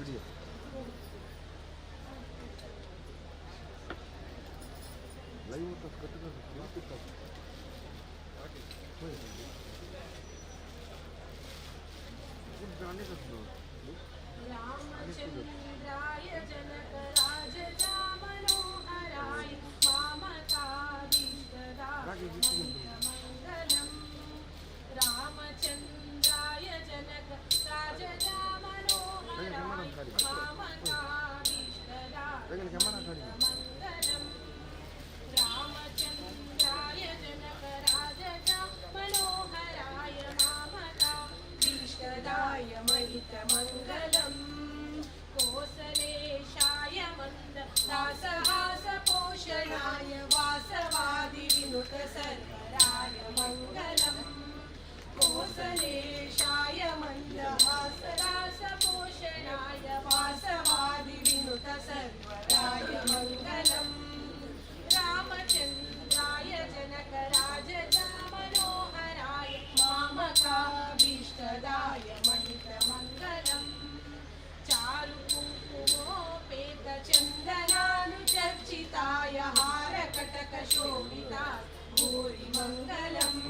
Video live होतात cut करतात होय कुठं जाणे कसं रामचंद्राय जनकराज मनोहराय मामकाभीष्टदाय मंगलम् रामचंद्राय जनकराज मनोहराय मामकाभीष्टदाय मंगलम् रामचंद्राय जनकराज मनोहराय मामकाभीष्टदाय महितमङ्गलम् कोसलेशाय मन्दहासपोषणाय वासवादिविनुत सर्वराय मङ्गलम् कोसलेशाय मन्दहासपोषणाय वासवादिविनुत सर्वराय मङ्गलम् रामचंद्राय जनकराज मनोहराय मामकाभीष्टदाय महितमङ्गलम् चारुकुङ्कुमोपेतचन्दनानुचर्चिताय हारकटकशोभिताय भूरिमङ्गलम्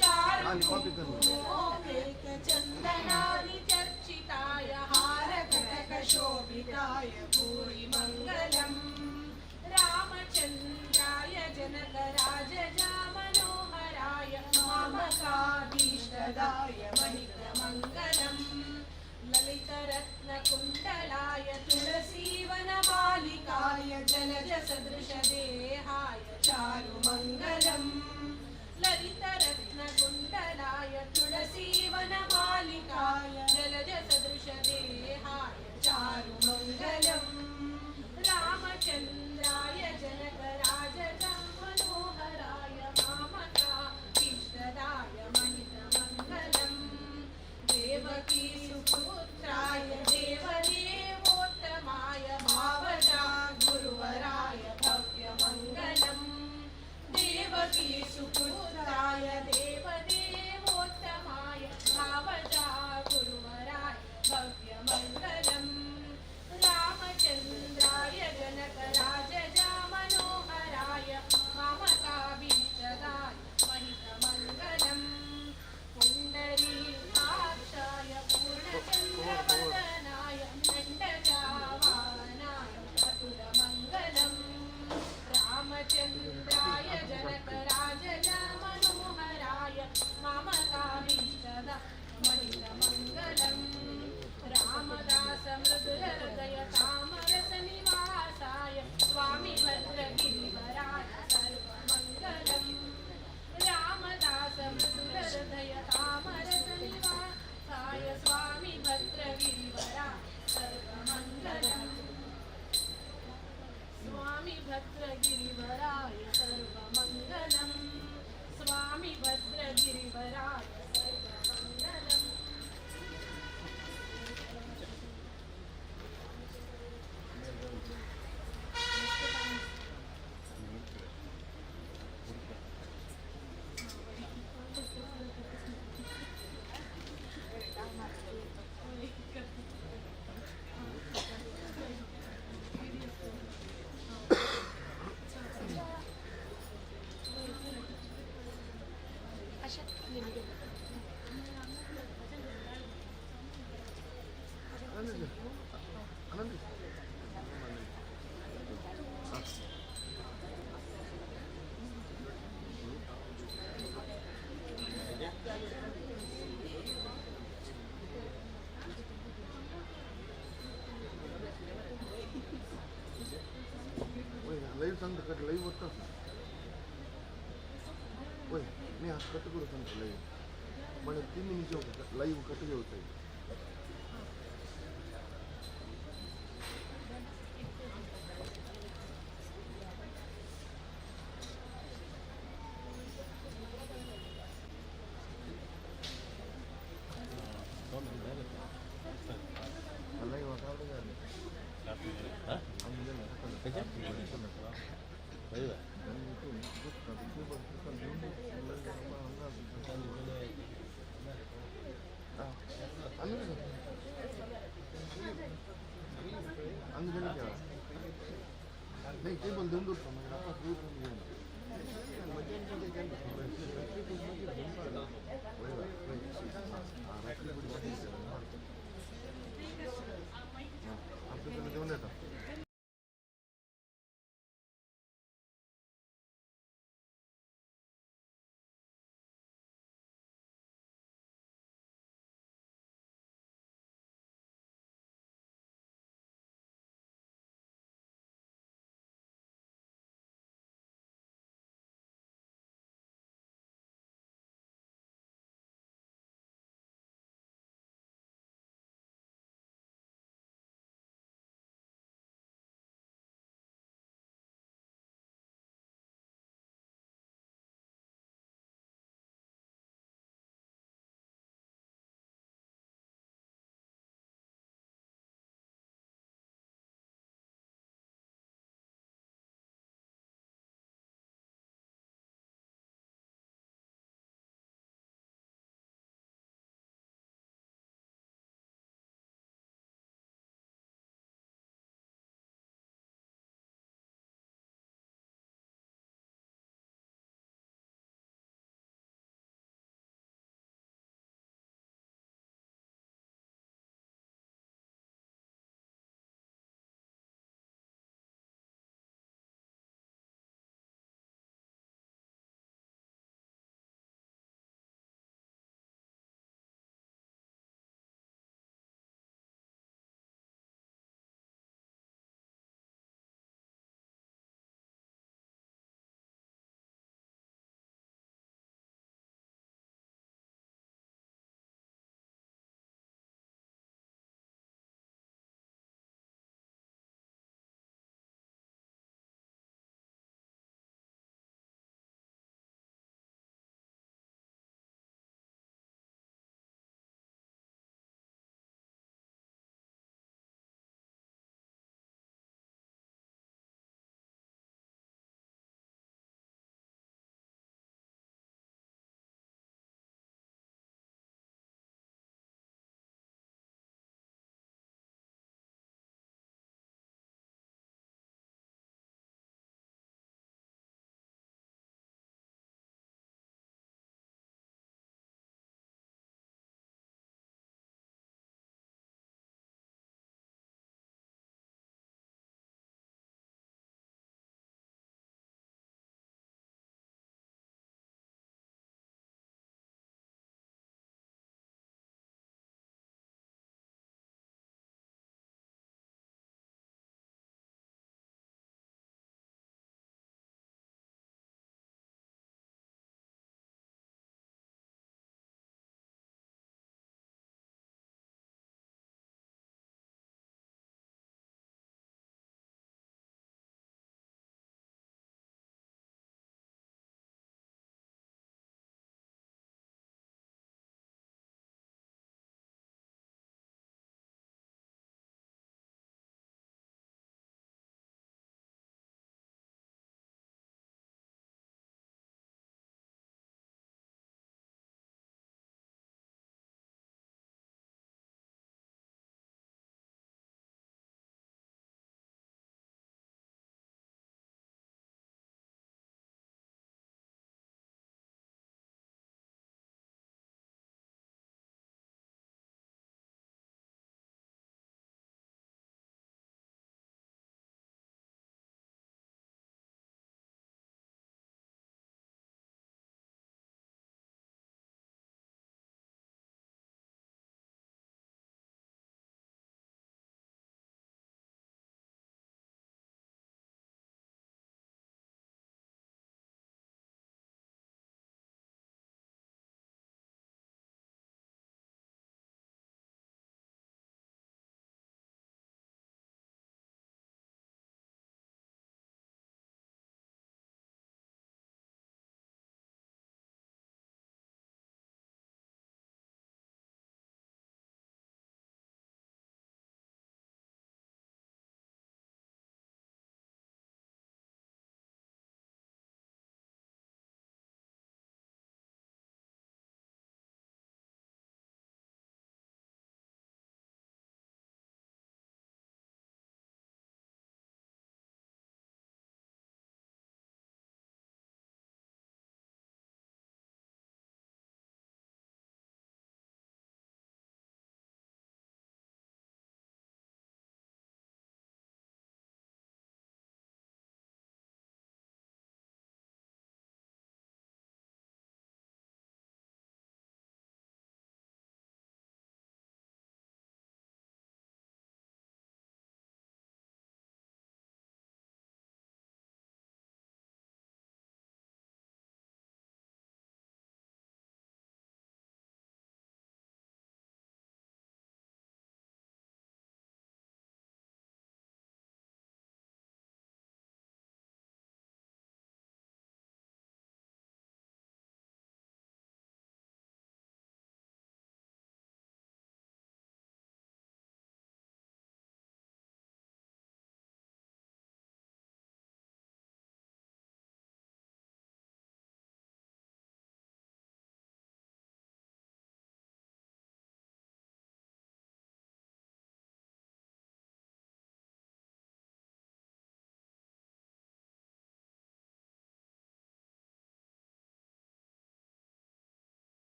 चारुकुङ्कुमोपेतचन्दनानुचर्चिताय हारकटकशोभिताय भूरिमङ्गलम् रामचंद्राय जनकराज मनोहराय मामकाभीष्टदाय महितमङ्गलम् ललितरत्नकुण्डलाय तुलसीवनमालिकाय जलजसदृशदेहाय चारुमङ्गलम् ललितरत्नकुण्डलाय तुलसीवनमालिकाय जलजसदृशदेहाय चारुमङ्गलम् रामचंद्राय जनकराज मनोहराय मामकाभीष्टदाय महितमङ्गलम् देवकी सुपुत्राय देवदेवोत्तमाय भावजा गुरुवराय भव्यमङ्गलम् देवकी सुपुत्राय देवदेवोत्तमाय भावजा गुरुवराय भव्यमङ्गलम् रामचंद्राय जनकराज मनोहराय मामकाभीष्टदाय महितमङ्गलम् पुण्डरीकाक्षाय पूर्णचन्द्रवदनाय दण्डचावाहनाय अतुलमङ्गलम् रामचंद्राय जनकराज मनोहराय मामकाभीष्टदाय महितमङ्गलम् रामदास मृदुहृदय तामरस निवासाय स्वामी भद्रगिरिवराय सर्वमङ्गलम् रामदास मृदुहृदय तामरस निवासाय स्वामी भद्रगिरिवराय सर्वमङ्गलम् स्वामी भद्रगिरिवराय सर्वमङ्गलम् स्वामी भद्रगिरिवराय सर्वमङ्गलम् लाईव्ह सांगतो कट लाईव्ह होतं होय मी आज कट करू सांगतो लाईव्ह मला 3 मिनिट लाईव्ह कट घेऊता येईल అందుకని नाही ते पण धंदो मग आता आपल्याला देऊन येतात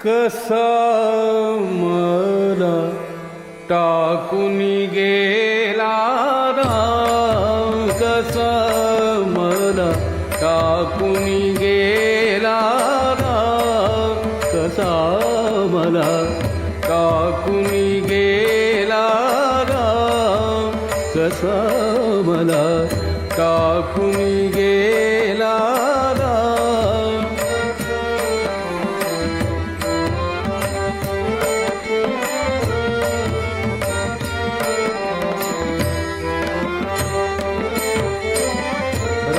कसा मला टाकून गेला राम, कसा मला टाकून गेला राम, कसा मला टाकून गेला राम, कसा मला टाकून गेला राम.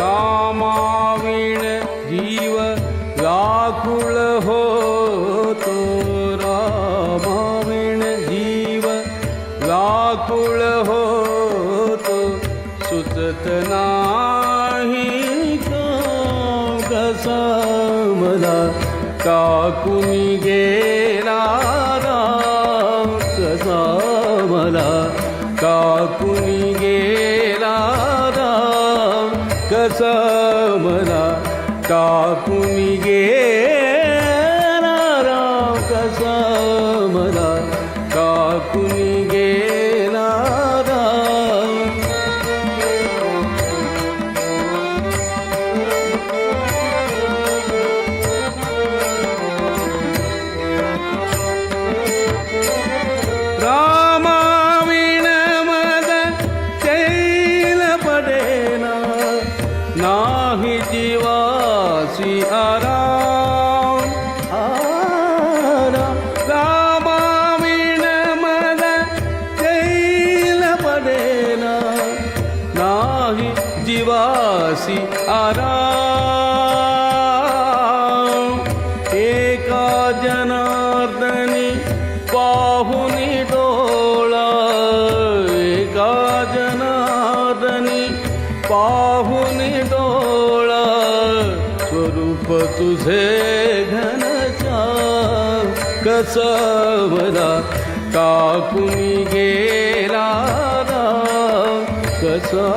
रामाविण जीव व्याकुळ होतो, रामाविण जीव व्याकुळ होतो, सुचत नाही का कसा मला टाकून गेला राम, कसा मला टाकून गेला राम, कसा मला टाकून गेला राम, कसा मला टाकून गेला राम. रामाविण मद तैल पडेना, नाही जीवासी आराम, आराम. रामाविण मद तैल पडेना, नाही जीवासी आराम. एका जनार्दनी पाहुनी डोळा, एका जनार्दनी पाहुनी डोळा, स्वरूप तुझे घनश्याम, कसा मला टाकून गेला राम, कसा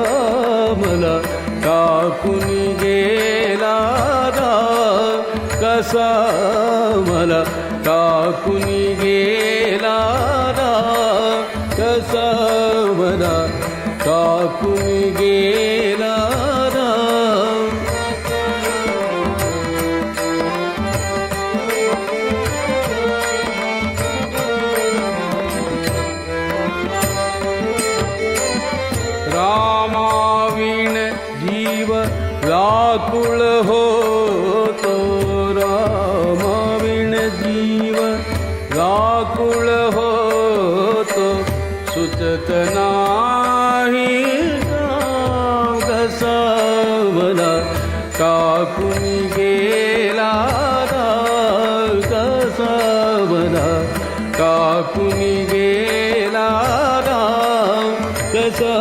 मला टाकून गेला राम, कसा मला टाकून गेला राम, कसा मला टाकून गेला राम. रामाविण जीव व्याकुळ होतो, रामाविण जीव व्याकुळ होतो, सुचत नाही का कसा मला टाकून गेला राम, कसा मला टाकून गेला राम, कसा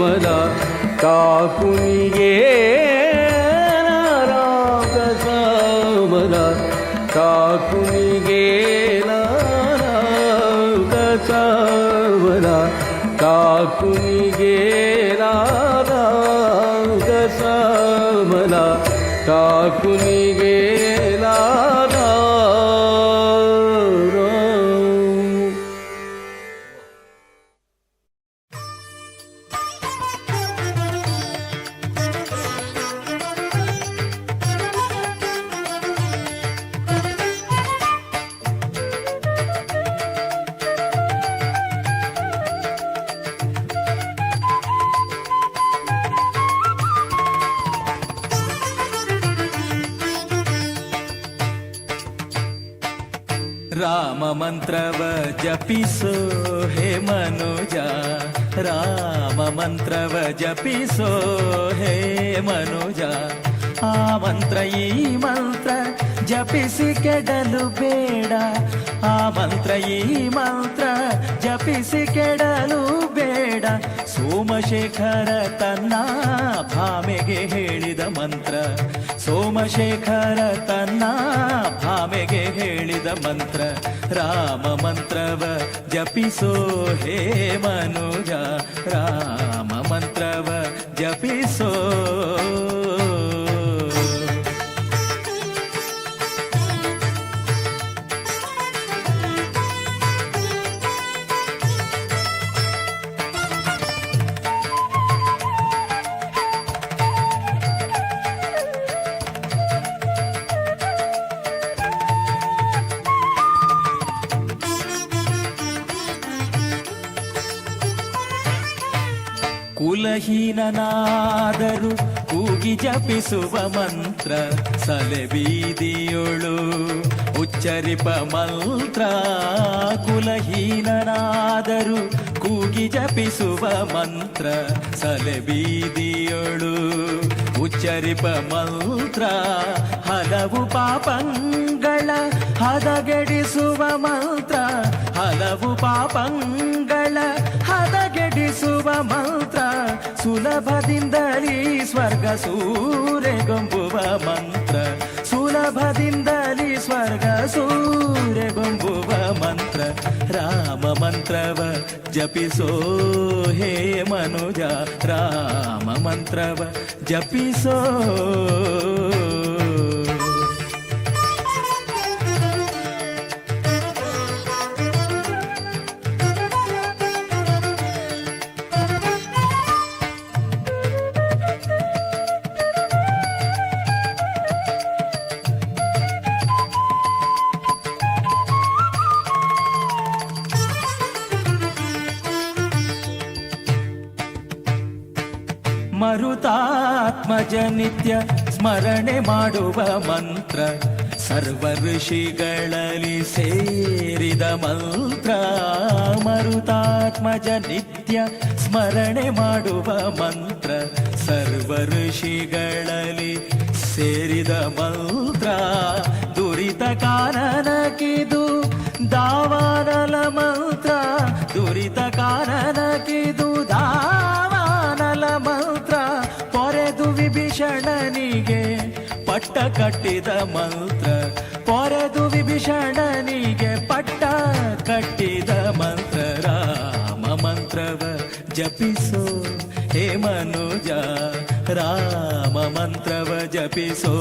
मला टाकून गेला राम, कसा मला टाकून गेला राम, कसा मला टाकून गेला राम, कसा मला टाकून गेला राम. राम मंत्रव जपिसो हे मनुजा, राम मंत्रव जपिसो हे मनुजा. आ मंत्र ई मंत्र जपिಸಿ ಕೆಡಲು ಬೇಡ, ಆ ಮಂತ್ರ ಈ ಮಂತ್ರ ಜಪಿಸಿ ಕೆಡಲು ಬೇಡ. ಸೋಮಶೇಖರ ತನ್ನ ಭಾಮೆಗೆ ಹೇಳಿದ ಮಂತ್ರ, ಸೋಮಶೇಖರ ತನ್ನ ಭಾಮೆಗೆ ಹೇಳಿದ ಮಂತ್ರ. ರಾಮ ಮಂತ್ರವ ಜಪಿಸೋ ಹೇ ಮನುಜ, ರಾಮ ಮಂತ್ರವ ಜಪಿಸೋ. ಕುಲಹೀನನಾದರೂ ಕೂಗಿ ಜಪಿಸುವ ಮಂತ್ರ ಸಲೆಬೀದಿಯೊಳು ಉಚ್ಚರಿಪ ಮಂತ್ರ. ಕುಲಹೀನನಾದರೂ ಕೂಗಿ ಜಪಿಸುವ ಮಂತ್ರ ಸಲೆಬೀದಿಯೊಳು ಉಚ್ಚರಿಪ ಮಂತ್ರ. ಹಲವು ಪಾಪಂಗಳ ಹದಗೆಡಿಸುವ ಮಂತ್ರ, ಹಲವು ಪಾಪಂಗಳ ಹದಗೆಡಿಸುವ ಮಂತ್ರ. ಸುಲಭದಿಂದಲೀ ಸ್ವರ್ಗ ಸೂರೆಗೊಂಬುವ ಮಂತ್ರ, ಸುಲಭದಿಂದಲೀ ಸ್ವರ್ಗ ಸೂರೆಗೊಂಬುವ ಮಂತ್ರ. ರಾಮ ಮಂತ್ರವ ಜಪಿಸೋ ಹೇ ಮನುಜ, ರಾಮ ಮಂತ್ರವ ಜಪಿಸೋ. ಮರುತಾತ್ಮಜ ನಿತ್ಯ ಸ್ಮರಣೆ ಮಾಡುವ ಮಂತ್ರ, ಸರ್ವ ಋಷಿಗಳಲ್ಲಿ ಸೇರಿದ ಮಂತ್ರ. ಮರುತಾತ್ಮಜ ನಿತ್ಯ ಸ್ಮರಣೆ ಮಾಡುವ ಮಂತ್ರ, ಸರ್ವ ಋಷಿಗಳಲ್ಲಿ ಸೇರಿದ ಮಂತ್ರ. ದುರಿತ ಕಾನನಕಿದು ದಾವಾನಲ ಮಂತ್ರ, ದುರಿತ ಕಾನನಕಿದು ದಾವಾನಲ ಮಂತ್ರ. ಪೊರೆದು ವಿಭೀಷಣನಿಗೆ ಪಟ್ಟ ಕಟ್ಟಿದ ಮಂತ್ರ, ಪೊರೆದು ವಿಭೀಷಣನಿಗೆ ಪಟ್ಟ ಕಟ್ಟಿದ ಮಂತ್ರ. ರಾಮ ಮಂತ್ರವ ಜಪಿಸೋ ಹೇ ಮನುಜ, ರಾಮ ಮಂತ್ರವ ಜಪಿಸೋ.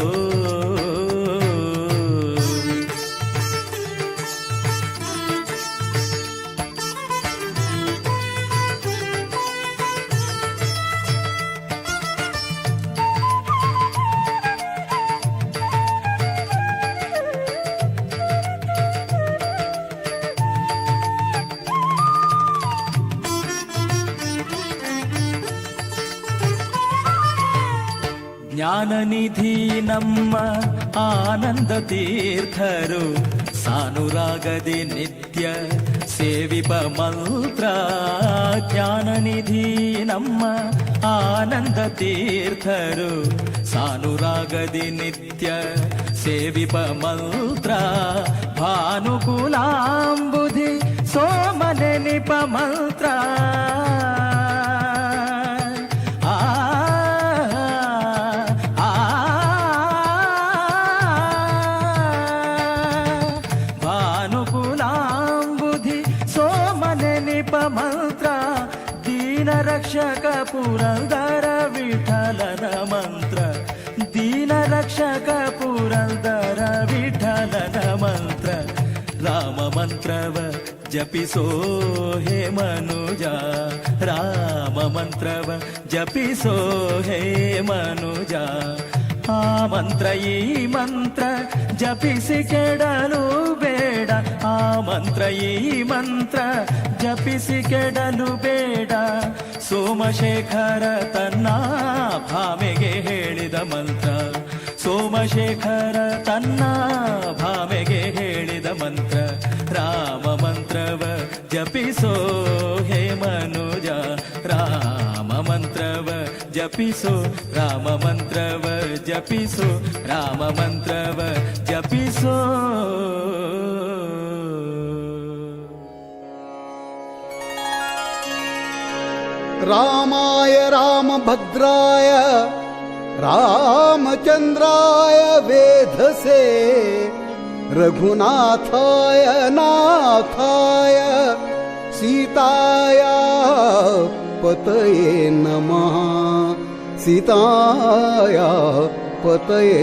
ಜ್ಞಾನನಿಧಿ ನಮ್ಮ ಆನಂದ ತೀರ್ಥರು ಸಾನುರಾಗದಿ ನಿತ್ಯ ಸೇವಿಪ ಮಂತ್ರ. ಜ್ಞಾನನಿಧಿ ನಮ್ಮ ಆನಂದ ತೀರ್ಥರು ಸಾನುರಾಗದಿ ನಿತ್ಯ ಸೇವಿಪ ಮಂತ್ರ. ಭಾನುಕುಲಾಂಬುಧಿ ಸೋಮನೆನಿಪ ಮಂತ್ರ, ಮಂತ್ರ. ದೀನ ರಕ್ಷಕ ಪುರಂದರ ವಿಠಲನ ಮಂತ್ರ, ದೀನ ರಕ್ಷಕ ಪುರಂದರ ವಿಠಲನ ಮಂತ್ರ. ರಾಮ ಮಂತ್ರವ ಜಪಿಸೋ ಹೇ ಮನುಜ, ರಾಮ ಮಂತ್ರವ ಜಪಿಸೋ ಹೇ ಮನುಜ. ಆ ಮಂತ್ರ ಈ ಮಂತ್ರ ಜಪಿಸಿ ಕೆಡಲು ಬೇಡ, ಆ ಮಂತ್ರ ಈ ಮಂತ್ರ ಜಪಿಸಿ ಕೆಡಲು ಬೇಡ. ಸೋಮಶೇಖರ ತನ್ನ ಭಾಮೆಗೆ ಹೇಳಿದ ಮಂತ್ರ, ಸೋಮಶೇಖರ ತನ್ನ ಭಾಮೆಗೆ ಹೇಳಿದ ಮಂತ್ರ. ರಾಮ ಮಂತ್ರವ ಜಪಿಸೋ ಹೇ ಮನುಜ, ರಾಮ ಮಂತ್ರವ ಜಪಿಸೋ, ರಾಮ ಮಂತ್ರವ ಜಪಿಸೋ, ರಾಮ ಮಂತ್ರವ ಜಪಿಸೋ. ರಾಮಾಯ ರಾಮಭದ್ರಾಯ ರಾಮಚಂದ್ರಾಯ ವೇಧಸೆ, ರಘುನಾಥಾಯ ನಾಥಾಯ ಸೀತಾಯ ಪತಯೇ ನಮಃ, ಸೀತಾಯ ಪತಯೇ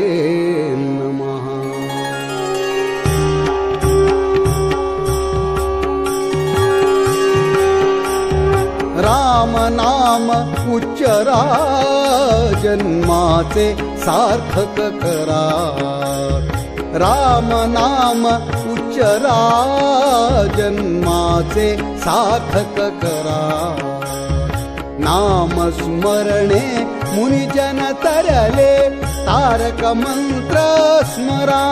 ನಮಃ. राम नाम उच्चरा जन्माचे सार्थक करा, राम नाम उच्चरा जन्माचे सार्थक करा. नामस्मरणे मुनिजन तरले तारक मंत्र स्मरा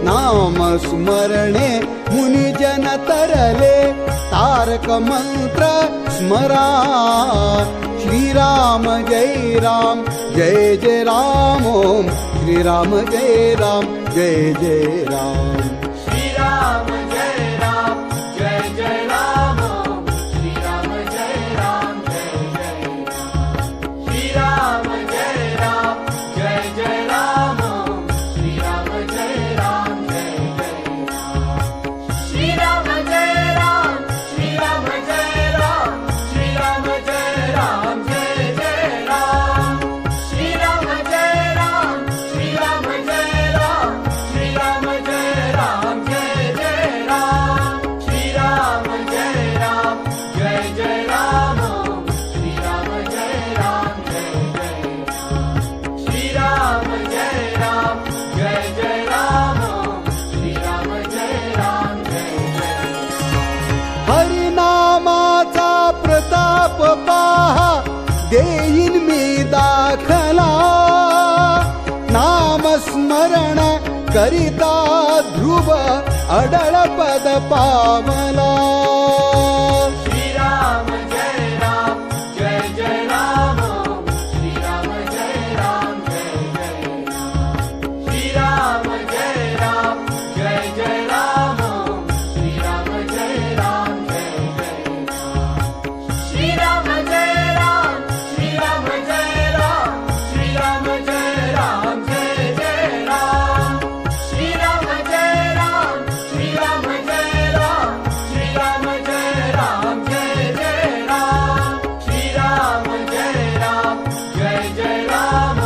नामस्मरणे मुनिजन तरले तारक मंत्र स्मरा श्रीराम जय राम जय जय राम ओम श्रीराम जय राम जय जय राम श्रीराम जय राम जय जय राम श्रीराम जय राम जय जय राम श्रीराम जय राम जय जय राम श्रीराम जय राम जय जय राम श्रीराम जय राम श्रीराम जय राम श्रीराम जय राम जय जय राम श्रीराम जय राम श्रीराम जय राम श्रीराम जय राम जय जय राम श्रीराम जय राम जय जय राम श्रीराम जय राम जय जय राम श्रीराम जय राम जय जय राम श्रीराम जय राम जय जय हरिनामाचा प्रताप पाहा देईन मी दाखला नामस्मरण करिता ध्रुव अडळ पद पावला श्रीराम जय राम जय जय राम श्रीराम जय राम जय जय राम श्रीराम जय राम जय जय राम श्रीराम जय राम जय जय राम श्रीराम जय राम श्रीराम जय राम श्रीराम जय राम जय जय राम श्रीराम जय राम श्रीराम जय राम श्रीराम जय राम जय जय राम श्रीराम जय राम जय जय राम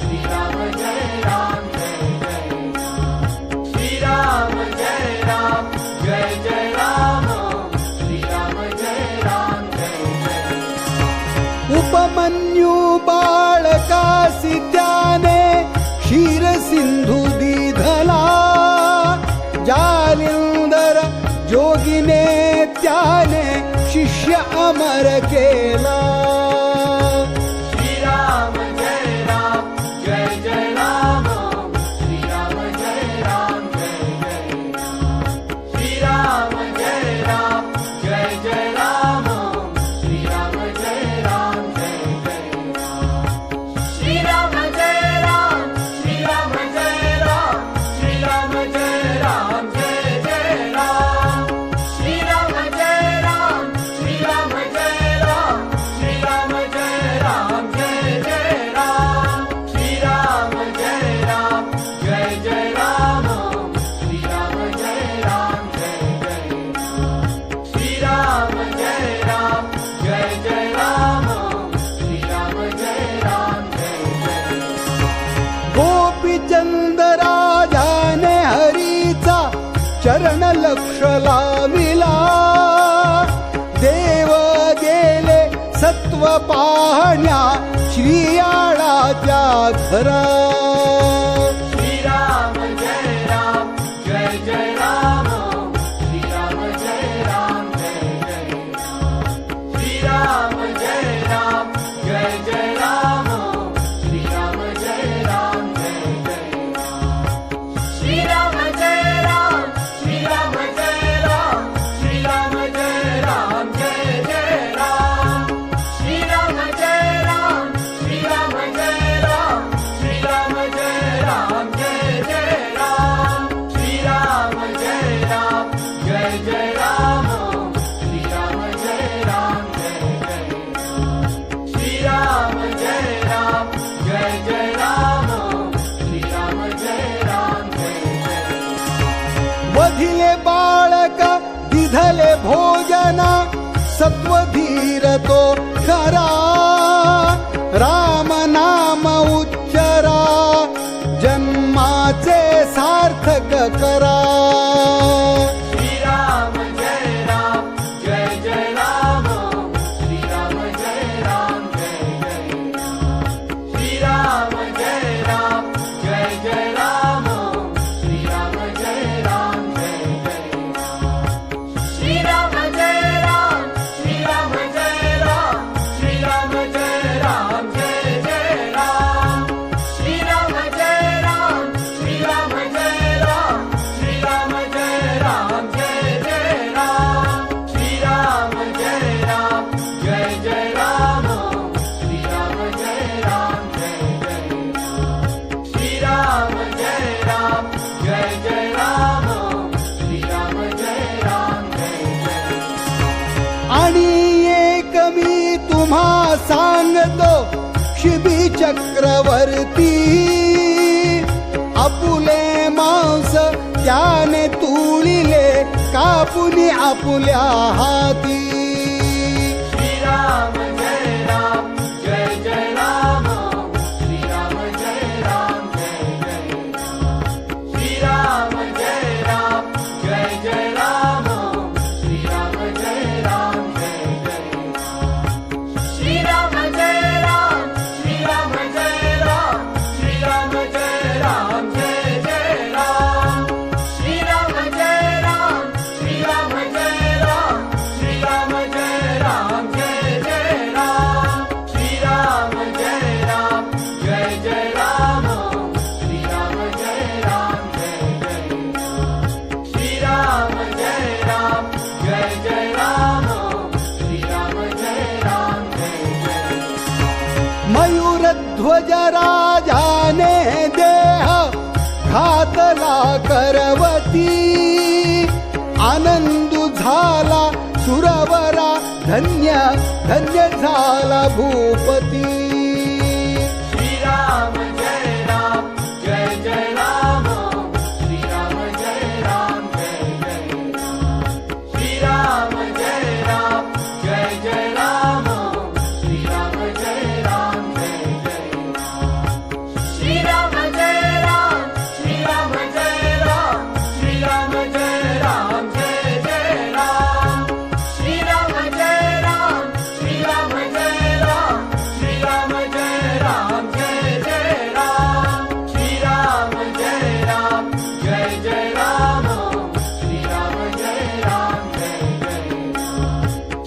श्रीराम जय राम जय जय राम श्रीराम जय राम जय जय राम श्रीराम जय राम जय जय उपमन्यू बाळकासी त्याने क्षीर सिंधू दिधला जालिंदर जोगिने त्याने शिष्य अमर केला श्रीराम जय राम जय जय राम श्रीराम जय राम जय जय राम श्रीराम जय राम जय जय राम श्रीराम जय राम जय जय राम श्रीराम जय राम श्रीराम जय राम श्रीराम जय राम जय जय राम श्रीराम जय राम श्रीराम जय राम श्रीराम जय राम जय जय राम श्रीराम जय राम जय जय राम श्रीराम जय राम जय जय राम श्रीराम जय राम जय जय राम श्रीराम जय राम जय जय गोपी चंदराजाने हरीचा चरण लक्ष लाविला देव गेले सत्व पाहण्या श्रीयाळाच्या घरा श्रीराम जय राम जय जय राम श्रीराम जय राम जय जय राम श्रीराम जय राम जय जय राम श्रीराम जय राम जय जय राम श्रीराम जय राम श्रीराम जय राम श्रीराम जय राम जय जय राम श्रीराम जय राम श्रीराम जय राम श्रीराम जय राम जय जय राम श्रीराम जय राम जय जय राम श्रीराम जय राम जय जय राम श्रीराम जय राम जय जय राम श्रीराम जय राम जय जय वधिले बाळक दिधले भोजना सत्वधीर तो खरा राम नाम उच्चरा जन्माचे सार्थक करा श्रीराम जय राम जय जय राम श्रीराम जय राम जय जय राम श्रीराम जय राम जय जय राम श्रीराम जय राम जय जय राम श्रीराम जय राम श्रीराम जय राम सांगतो शिबी चक्रवर्ती, आपुले मांस त्याने तुळिले कापुनी आपुल्या हाती. श्रीराम जय राम जय जय राम, श्रीराम जय राम जय जय राम, श्रीराम जय राम जय जय राम, श्रीराम जय राम जय जय राम, श्रीराम जय राम, श्रीराम जय राम, श्रीराम जय राम जय जय राम, श्रीराम जय राम, श्रीराम जय राम, श्रीराम जय राम जय जय राम, श्रीराम जय राम जय जय राम, श्रीराम जय राम जय जय राम, श्रीराम जय राम जय जय राम, श्रीराम जय राम जय जय राम. मयूरध्वज राजाने देह घातला करवती, आनंदू झाला सुरवरा धन्य धन्य झाला भूपती. श्रीराम जय राम जय जय राम, श्रीराम जय राम जय जय राम, श्रीराम जय राम जय जय राम, श्रीराम जय राम जय जय राम, श्रीराम जय राम, श्रीराम जय राम, श्रीराम जय राम जय जय राम, श्रीराम जय राम, श्रीराम जय राम, श्रीराम जय राम जय जय राम, श्रीराम जय राम जय जय राम, श्रीराम जय राम जय जय राम,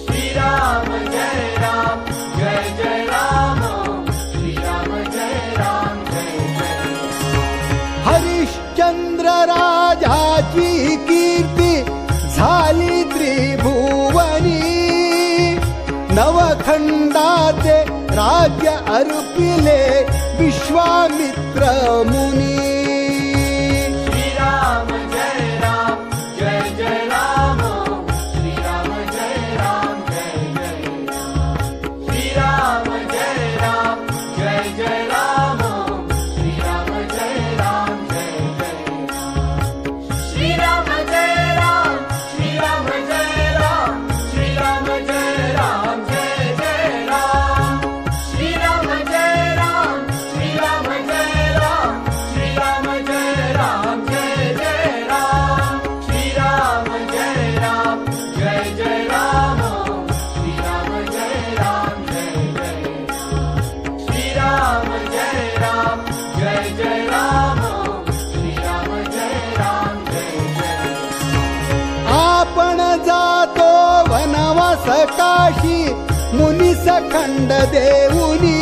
श्रीराम जय राम जय जय राम, श्रीराम जय राम जय जय राम. हरिश्चंद्र राजाची कीर्ती झाली त्रिभुवनी, नवखंडाचे राज्य अर्पिले विश्वामित्र मुनी. श्रीराम जय राम जय जय राम, श्रीराम जय राम जय जय राम, श्रीराम जय राम जय जय राम, श्रीराम जय राम जय जय राम, श्रीराम जय राम, श्रीराम जय राम, श्रीराम जय राम जय जय राम, श्रीराम जय राम, श्रीराम जय राम, श्रीराम जय राम जय जय राम, श्रीराम जय राम जय जय राम, श्रीराम जय राम जय जय राम, श्रीराम जय राम जय जय राम, श्रीराम जय राम जय जय राम. आपण जातो वनवास काशी, मुनीस खंड देऊनी,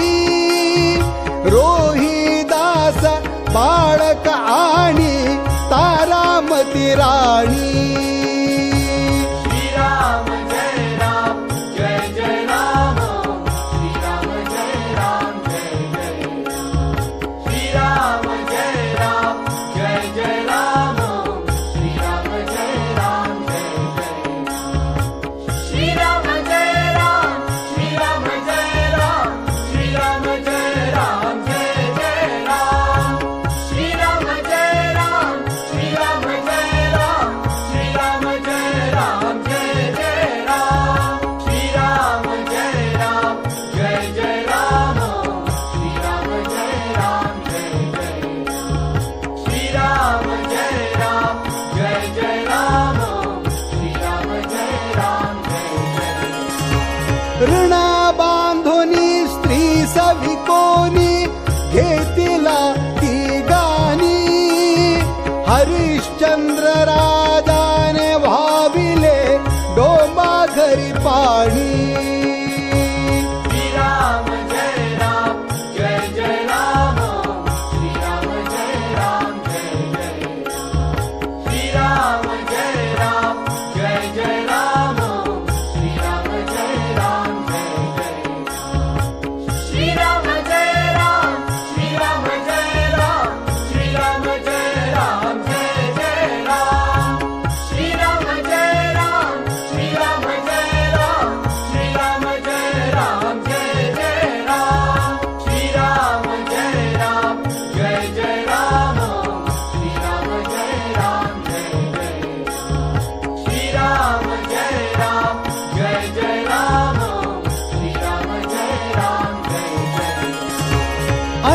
रोहिदास बाळक आणि तारामती राणी. श्रीराम जय राम जय जय राम, श्रीराम जय राम जय जय राम, श्रीराम जय राम जय जय राम, श्रीराम जय राम जय जय राम, श्रीराम जय राम, श्रीराम जय राम, श्रीराम जय राम जय जय राम, श्रीराम जय राम, श्रीराम जय राम, श्रीराम जय राम जय जय राम, श्रीराम जय राम जय जय राम, श्रीराम जय राम जय जय राम, श्रीराम जय राम जय जय राम, श्रीराम जय राम जय जय राम. ऋण बांधोनी स्त्री सविकोनी घेतिला ती गाणी, हरिश्चंद्र राजाने व्हाविले डोंबा घरी पाणी. श्रीराम जय राम जय जय राम, श्रीराम जय राम जय जय राम, श्रीराम जय राम जय जय राम, श्रीराम जय राम जय जय राम, श्रीराम जय राम, श्रीराम जय राम, श्रीराम जय राम जय जय राम.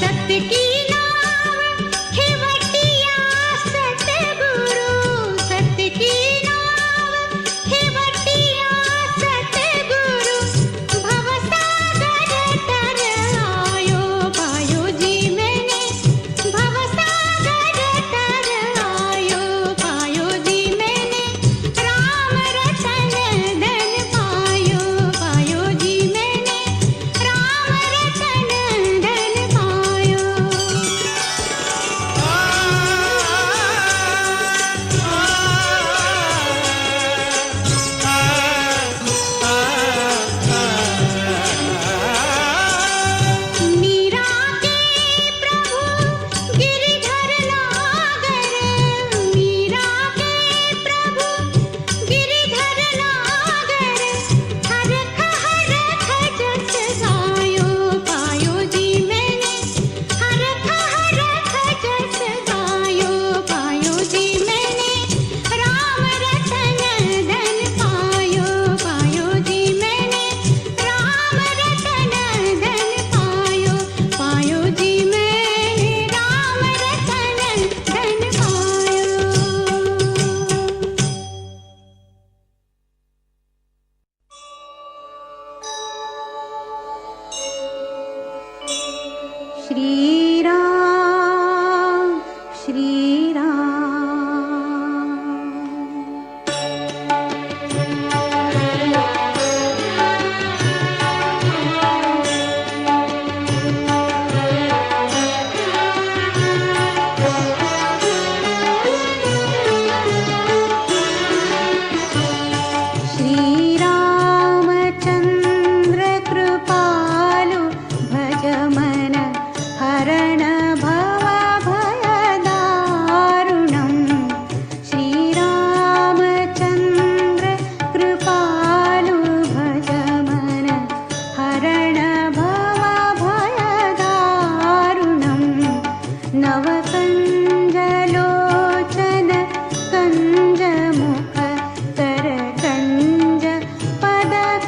सत्य की नाव खेवटिया सतगुरु सत्य की नाव खेवटिया सतगुरु भवसागर तर आयो पायो जी मैंने भवसागर तर आयो पायो जी मैंने राम रतन धन पायो पायो जी मैंने राम रतन धन पायो मीरा के प्रभु गिरिधर नागर मीरा के प्रभु गिरिधर नागर हरख हरख जस गायो पायो जी मैंने हरख हरख जस गायो पायो जी मैंने राम रतन धन पायो पायो जी मैंने राम रतन धन पायो पायो जी मैंने राम रतन धन पायो श्री राम श्री राम श्री रामचंद्र कृपालु भज मन हरण भव भय दारुणम् श्री रामचंद्र कृपालु भज मन हरण भव भय दारुणम् नवकञ्जलोचन कञ्जमुख करकञ्ज पदकञ्जारुणम्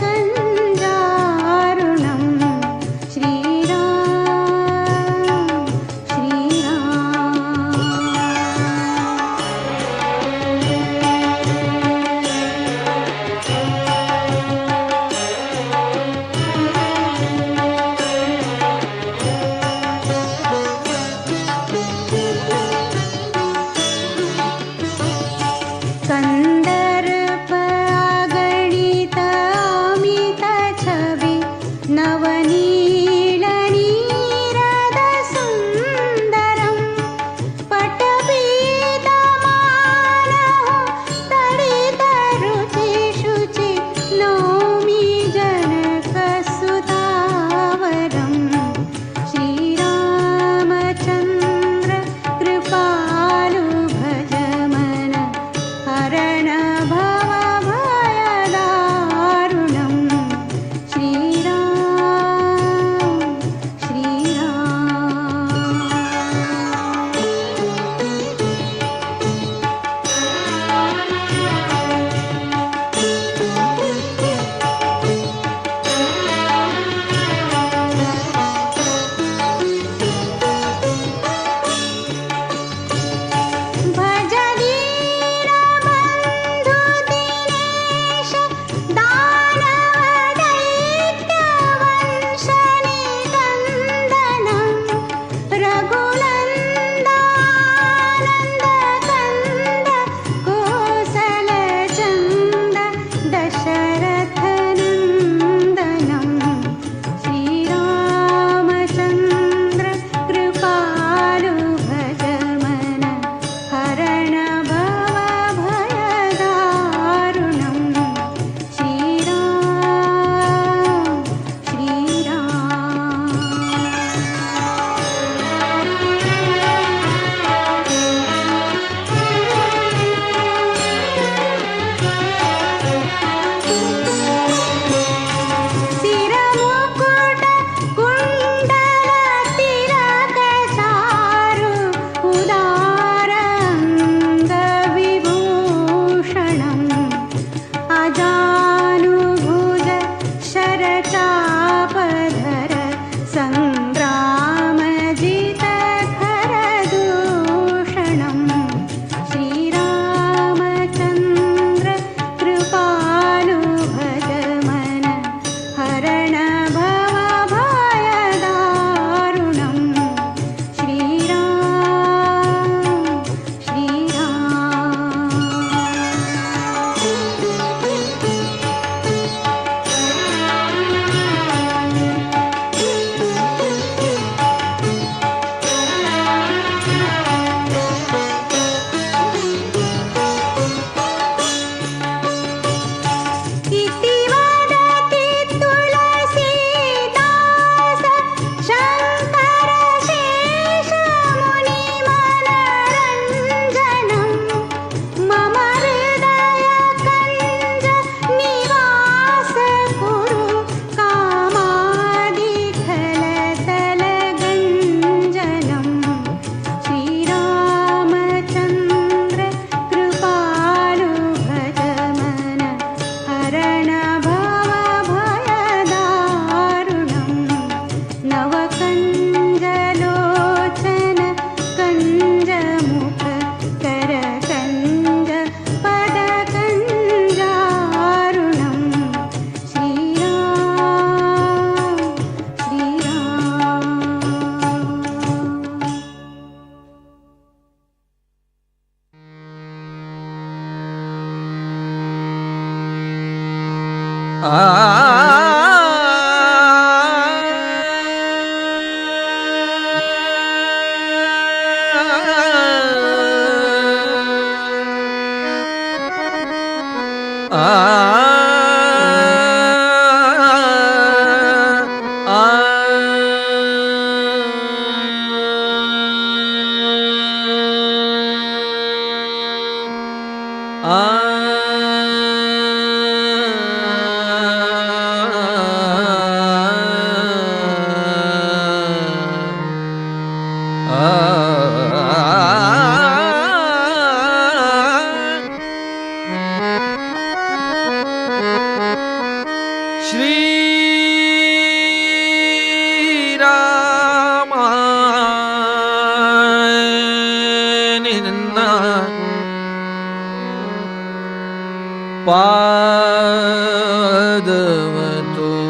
श्रीराम श्रीराम कंदर्प आगणित अमित छवि नवनील नीरद सुन्दरम् पटपीतमानः तडित रुचि शुचि नौमि जनकसुतावरम् श्रीरामचन्द्र कृपालु भज मन हरण भव भय दारुणम् श्रीराम भज दीनबन्धु दिनेश दानव दैत्यवंशनिकन्दनम् रघुनन्दानन्दकन्द कोसलचन्द दशरथनन्दनम् श्रीरामचन्द्र कृपालु भज मन हरण भव भय दारुणम् श्रीराम श्रीराम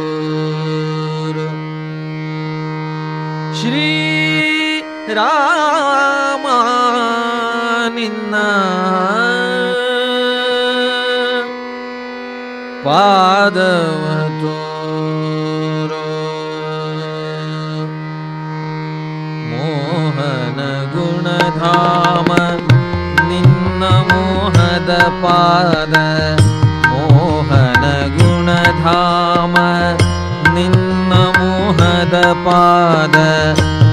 ಪಾದವತೋರ ಶ್ರೀ ರಾಮ ನಿನ್ನ ಪಾದವತೋರ ಮೋಹನ ಗುಣಧಾಮ ನಿನ್ನ ಮೋಹದ ಪಾದ ಮೋಹನ ಗುಣಧಾಮ ನಿನ್ನ ಮೋಹದ ಪಾದ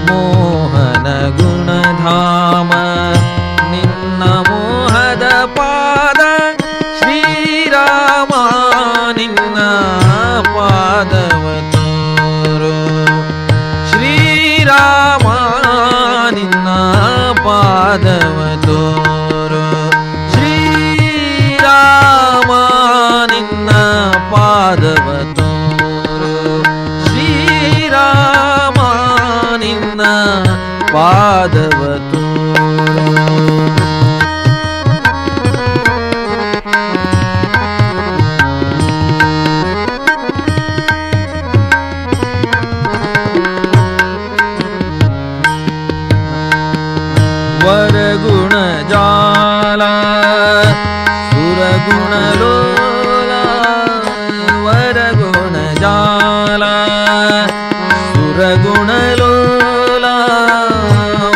ಮೋಹನ ಗುಣಧಾಮ ನಿನ್ನ ಮೋಹದ ಪಾದ ಶ್ರೀರಾಮ ನಿನ್ನ ಪಾದವತೋರು ಶ್ರೀರಾಮ ನಿನ್ನ ಪಾದವತೋರು ಶ್ರೀರಾಮ ನಿನ್ನ ಪಾದವತೋರು ಶ್ರೀರಾಮ ನಿನ್ನ ಪಾದವತೋರು ವರಗುಣ ಜಾಲ ಸುರಗುಣ ಲೋಲ ವರಗುಣ ಜಾಲ ಸುರಗುಣ ಲೋಲ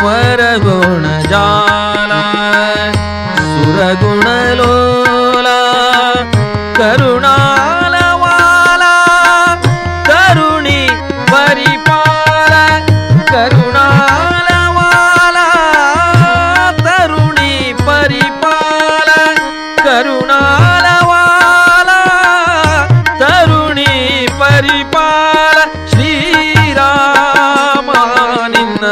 ವರಗುಣ ಜಾಲ ಸುರಗುಣ ಲೋಲ ಕರುಣಾಲವಾಲ ಕರುಣಿ ಪರಿಪಾಲ ಕರುಣಾಲವಾಲ ತರುಣಿ ಪರಿಪಾಲ ಕರುಣಾಲವಾಲ ತರುಣಿ ಪರಿಪಾಲ ಶ್ರೀರಾಮ ನಿನ್ನ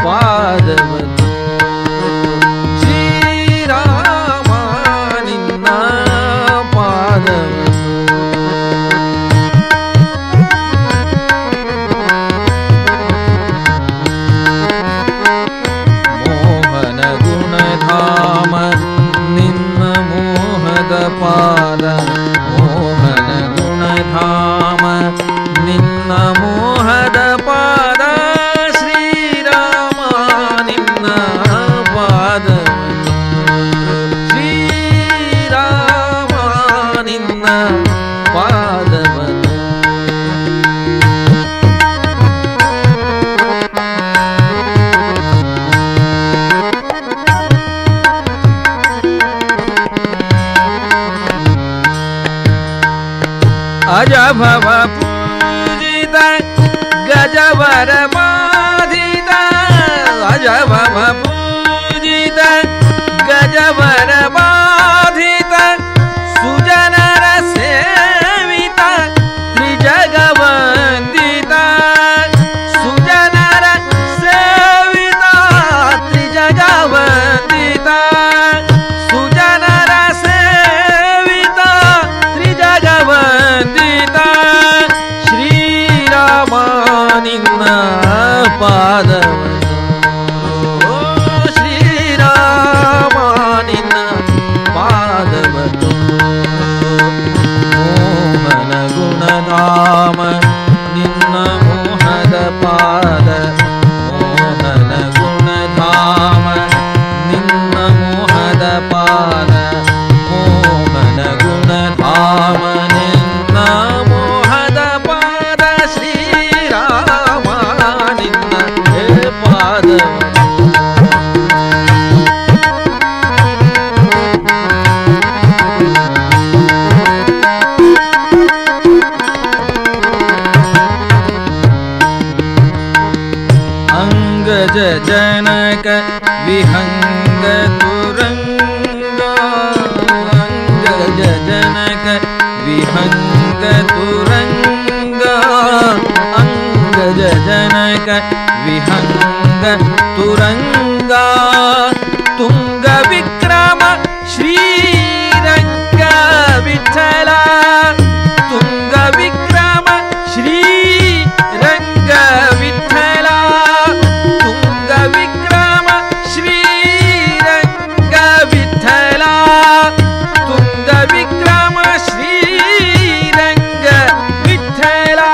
ಪಾದವತೋರು ಶ್ರೀರಾಮ ನಿನ್ನ ಪಾದವತೋರು ಮೋಹನ ಗುಣಧಾಮ ನಿನ್ನ ಮೋಹದ ಪಾದ ಮೋಹನ ಗುಣಧಾಮ ನಿನ್ನ ಮೋಹದ ಪಾದ ಶ್ರೀರಾಮ ನಿನ್ನ ಪಾದವತೋರು ಶ್ರೀರಾಮ ನಿನ್ನ ಪಾದವತೋರು ಅಜ ಭವ ಪೂಜಿತ ಗಜವರ ಬಾಧಿತ ಅಜ ಭವ ಪೂಜಿತ ಗಜವರ ಬಾಧಿತ ಸುಜನರ ಸೇವಿತ ತ್ರಿಜಗವಂದಿತ ಸುಜನರ ಸೇವಿತ ತ್ರಿಜಗವಂದಿತ ಸುಜನರ ಸೇವಿತ ತ್ರಿಜಗವಂದಿತ ಪಾದವನ್ನು ಶ್ರೀರಾಮ ನಿನ್ನ ಪಾದವನ್ನು ಮೋಹನ ಗುಣಧಾಮ ನಿನ್ನ ಮೋಹದ ಪಾದ ಮೋಹನ ಗುಣಧಾಮ ನಿನ್ನ ಮೋಹದ ಪಾದ ಮೋಹನ ಗುಣಧಾಮ ನಿನ್ನ ಮೋಹದ ಪಾದ ಶ್ರೀರಾಮ ನಿನ್ನ ಪಾದ अंगज जनक विहंग तुरंग अंगज जनक विहंग तुरंग अंगज जनक विहंग तुरंग तुंग विक्रम श्रीरंग विठला तुंग विक्रम श्रीरंग विठला तुंग विक्रम श्रीरंग विठला तुंग विक्रम श्रीरंग विठला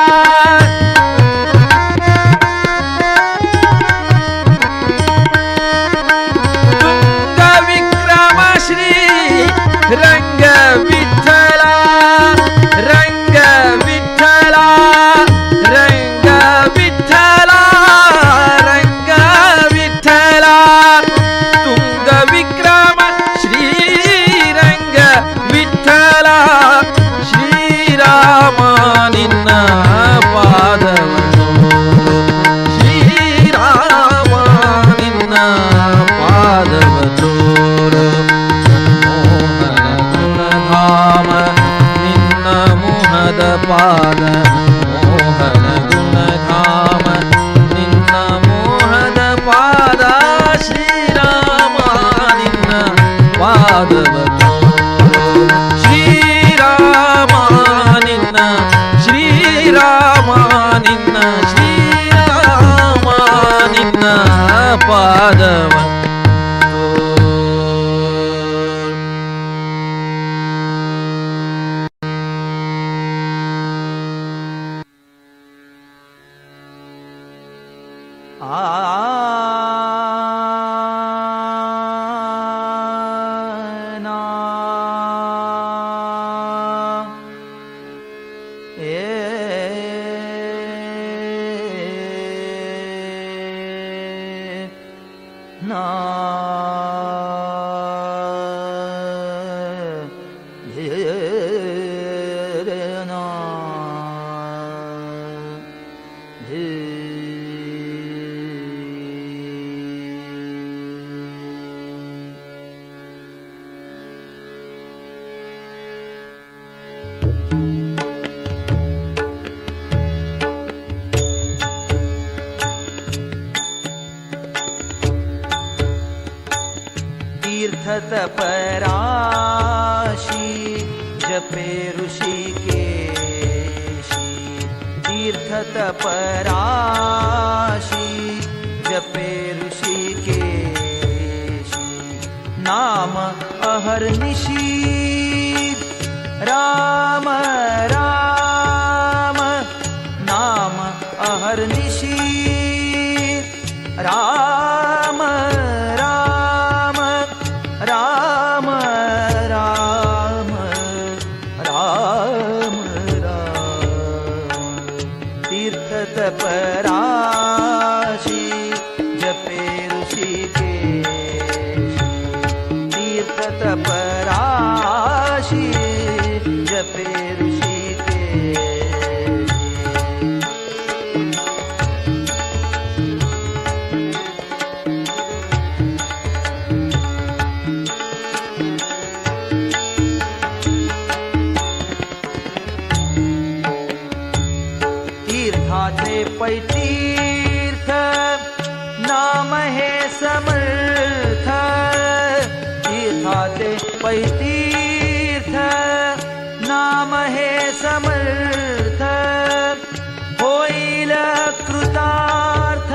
तुंग विक्रम श्रीरंग विठला रंग विठला रंग विठला रंग विठला तुंग विक्रम श्रीरंग विठला ಶ್ರೀರಾಮ ನಿನ್ನ ಪಾದವನ್ನು ಶ್ರೀರಾಮ ನಿನ್ನ ಪಾದವನ್ನು ಮೋಹನ ಗುಣಧಾಮ ನಿನ್ನ ಮೋಹದ ಪಾದ ಮೋಹನ ಗುಣಧಾಮ ನಿನ್ನ ಮೋಹದ ಪಾದ ಶ್ರೀರಾಮ ನಿನ್ನ ಪಾದವನ್ನು ಶ್ರೀರಾಮ ನಿನ್ನ ಶ್ರೀರಾಮ ನಿನ್ನ ಶ್ರೀರಾಮ ನಿನ್ನ ಪಾದವನ್ನು तपराशि जपे ऋषिकेशी तीर्थ तपराशि जपे ऋषिकेशी नाम अहर्निशि राम राम नाम अहर्निशि राम राम राम राम राम राम तीर्थ तपराशि जपे ऋषिकेशी तीर्थ तपराशि जपे ऋषिकेशी पैतीर्थ नाम हे समर्थ तीर्थाचे पैतीर्थ नाम हे समर्थ होईल कृतार्थ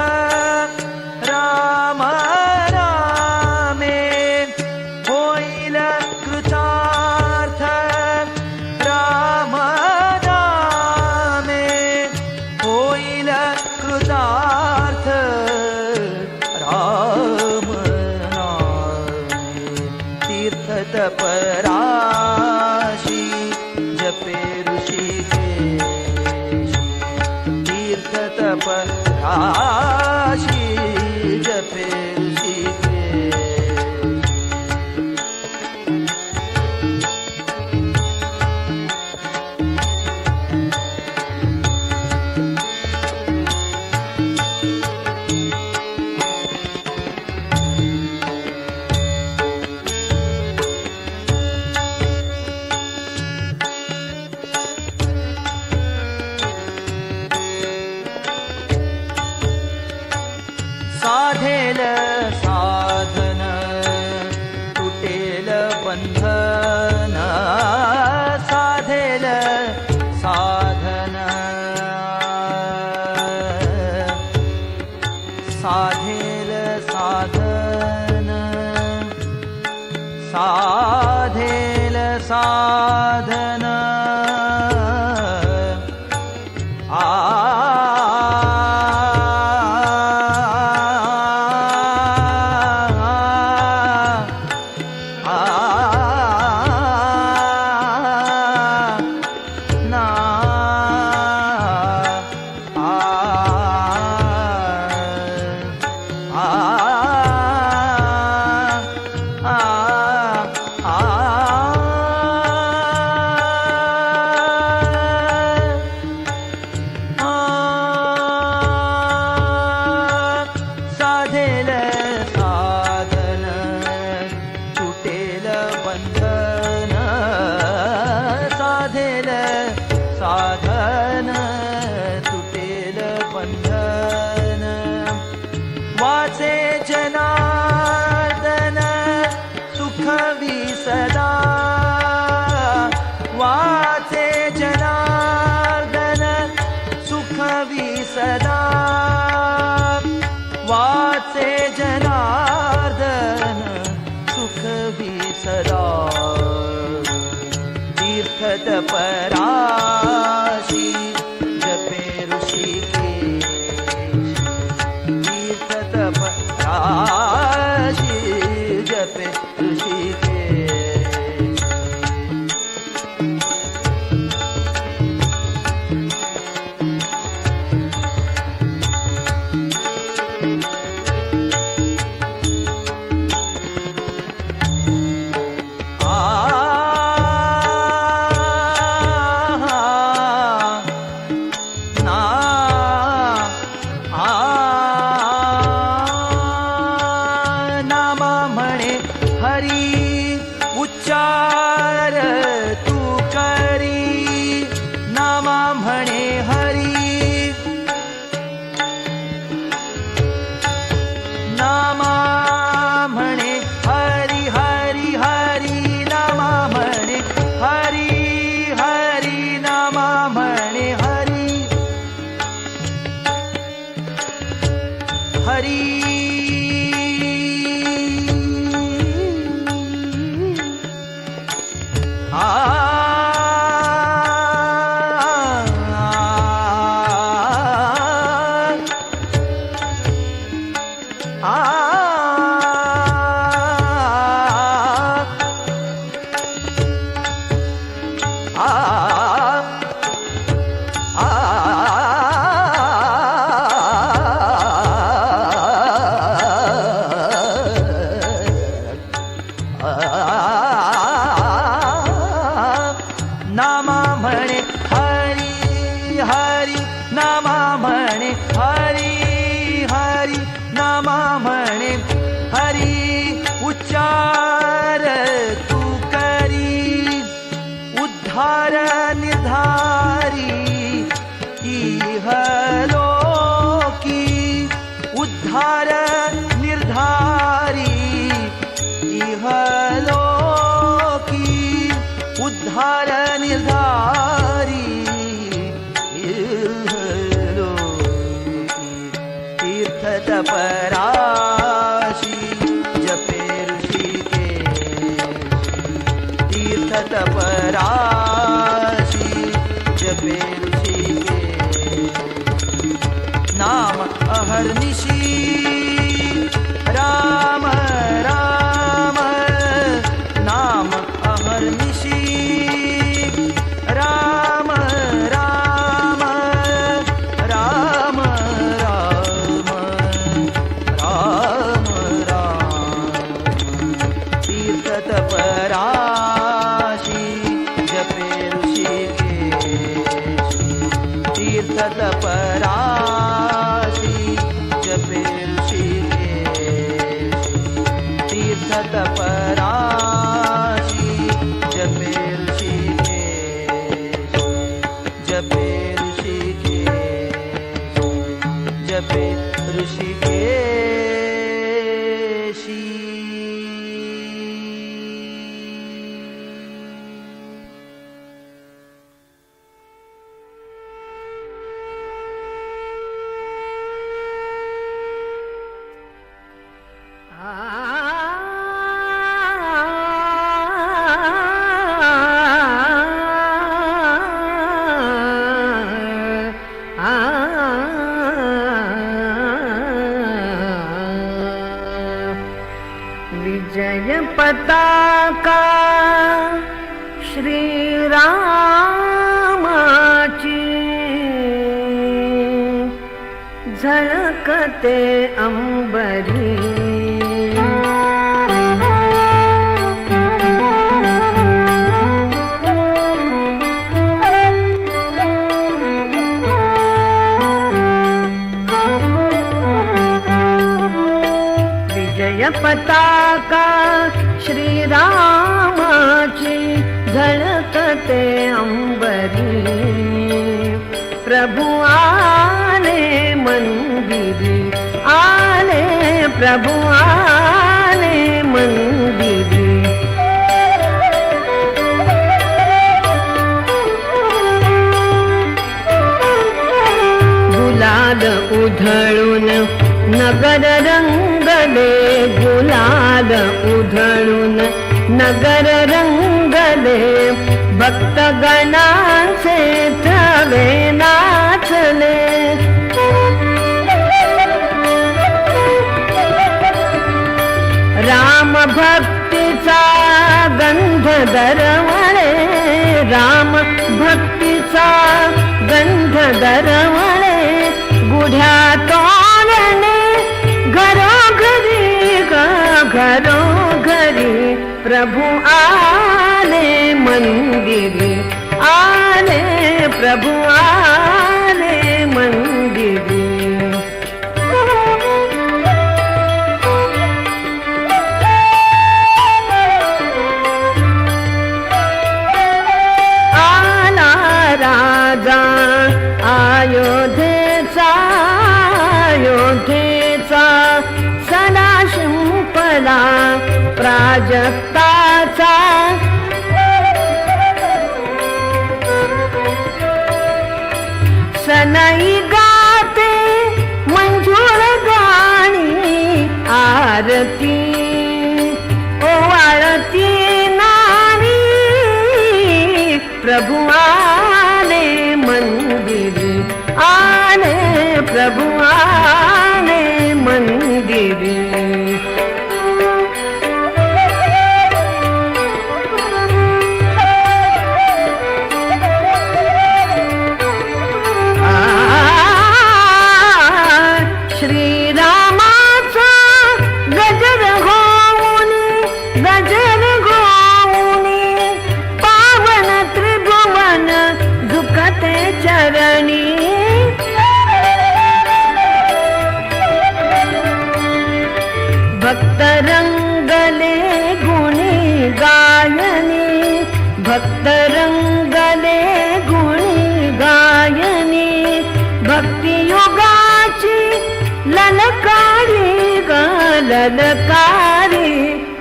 काशी जपे ऋषिकेश साधेल साधन तुटेल बंधन साधेल साधन साधेल साधन साधेल साधन साधेल साधन तुटेल बंधन साधेल साधन तुटेल बंधन वाचे जनार्दन सुखवी सदा वाचे जनार्दन सुखवी सदा वाचे जनार्दन सुखवी सदा तीर्थत पराशी जपे ऋषिकेश तीर्थत पराशी जपे ऋषिकेश उच्चार तू करी नामा म्हणे हरी नामा म्हणे हरी हरी हरी नामा म्हणे हरी हरी नामा म्हणे हरी हरी नामा म्हणे हरी हरी नामा म्हणे हरी हरी नामा म्हणे हरी उच्चार तू करी उद्धार निर्धारी इहलोकी उद्धार निर्धारी इहलोकी उद्धार निर्धारी तीर्थत पराशी जपे ऋषिकेश तीर्थत पराशी जपे ऋषिकेश नाम अहर्निशि राम राम नाम अहर्निशि राम राम राम राम तीर्थ तपराशी जपे ऋषिकेश तीर्थ तपराशी जपे ऋषिकेश जपे ऋषिकेश जपे ऋषिकेशी विजय पताका श्रीरामाची झळकते अंबरी विजय पताका श्रीरामाची झळकते अंबरी प्रभु आले मंदिरी आले प्रभु आले मंदिरी गुलाल उधळून नगर रंगले गुलाल उधळून नगर रंगले भक्तगणाचे थवे नाचले राम भक्तीचा गंध दरवळे राम भक्तीचा गंध दरवळे गुढ्या तोरणे घरोघरी घरोघरी प्रभु आले मंदिरी आले प्रभु आले मंदिरी आला राजा अयोध्येचा अयोध्येचा सदा शिंपला प्राजक्ताचा सनई गाते मंजूळ गाणी आरती ओवाळती नारी प्रभु आले मंदिरी आले प्रभु आले मंदिरी श्रीरामाचा गजर गोमुनी पावन त्रिभुवन झुकते चरणी भक्त रंगले गुणी गायनी भक्त रंगले गुणी गायनी भक्ती योगाची ललकारी ललकारी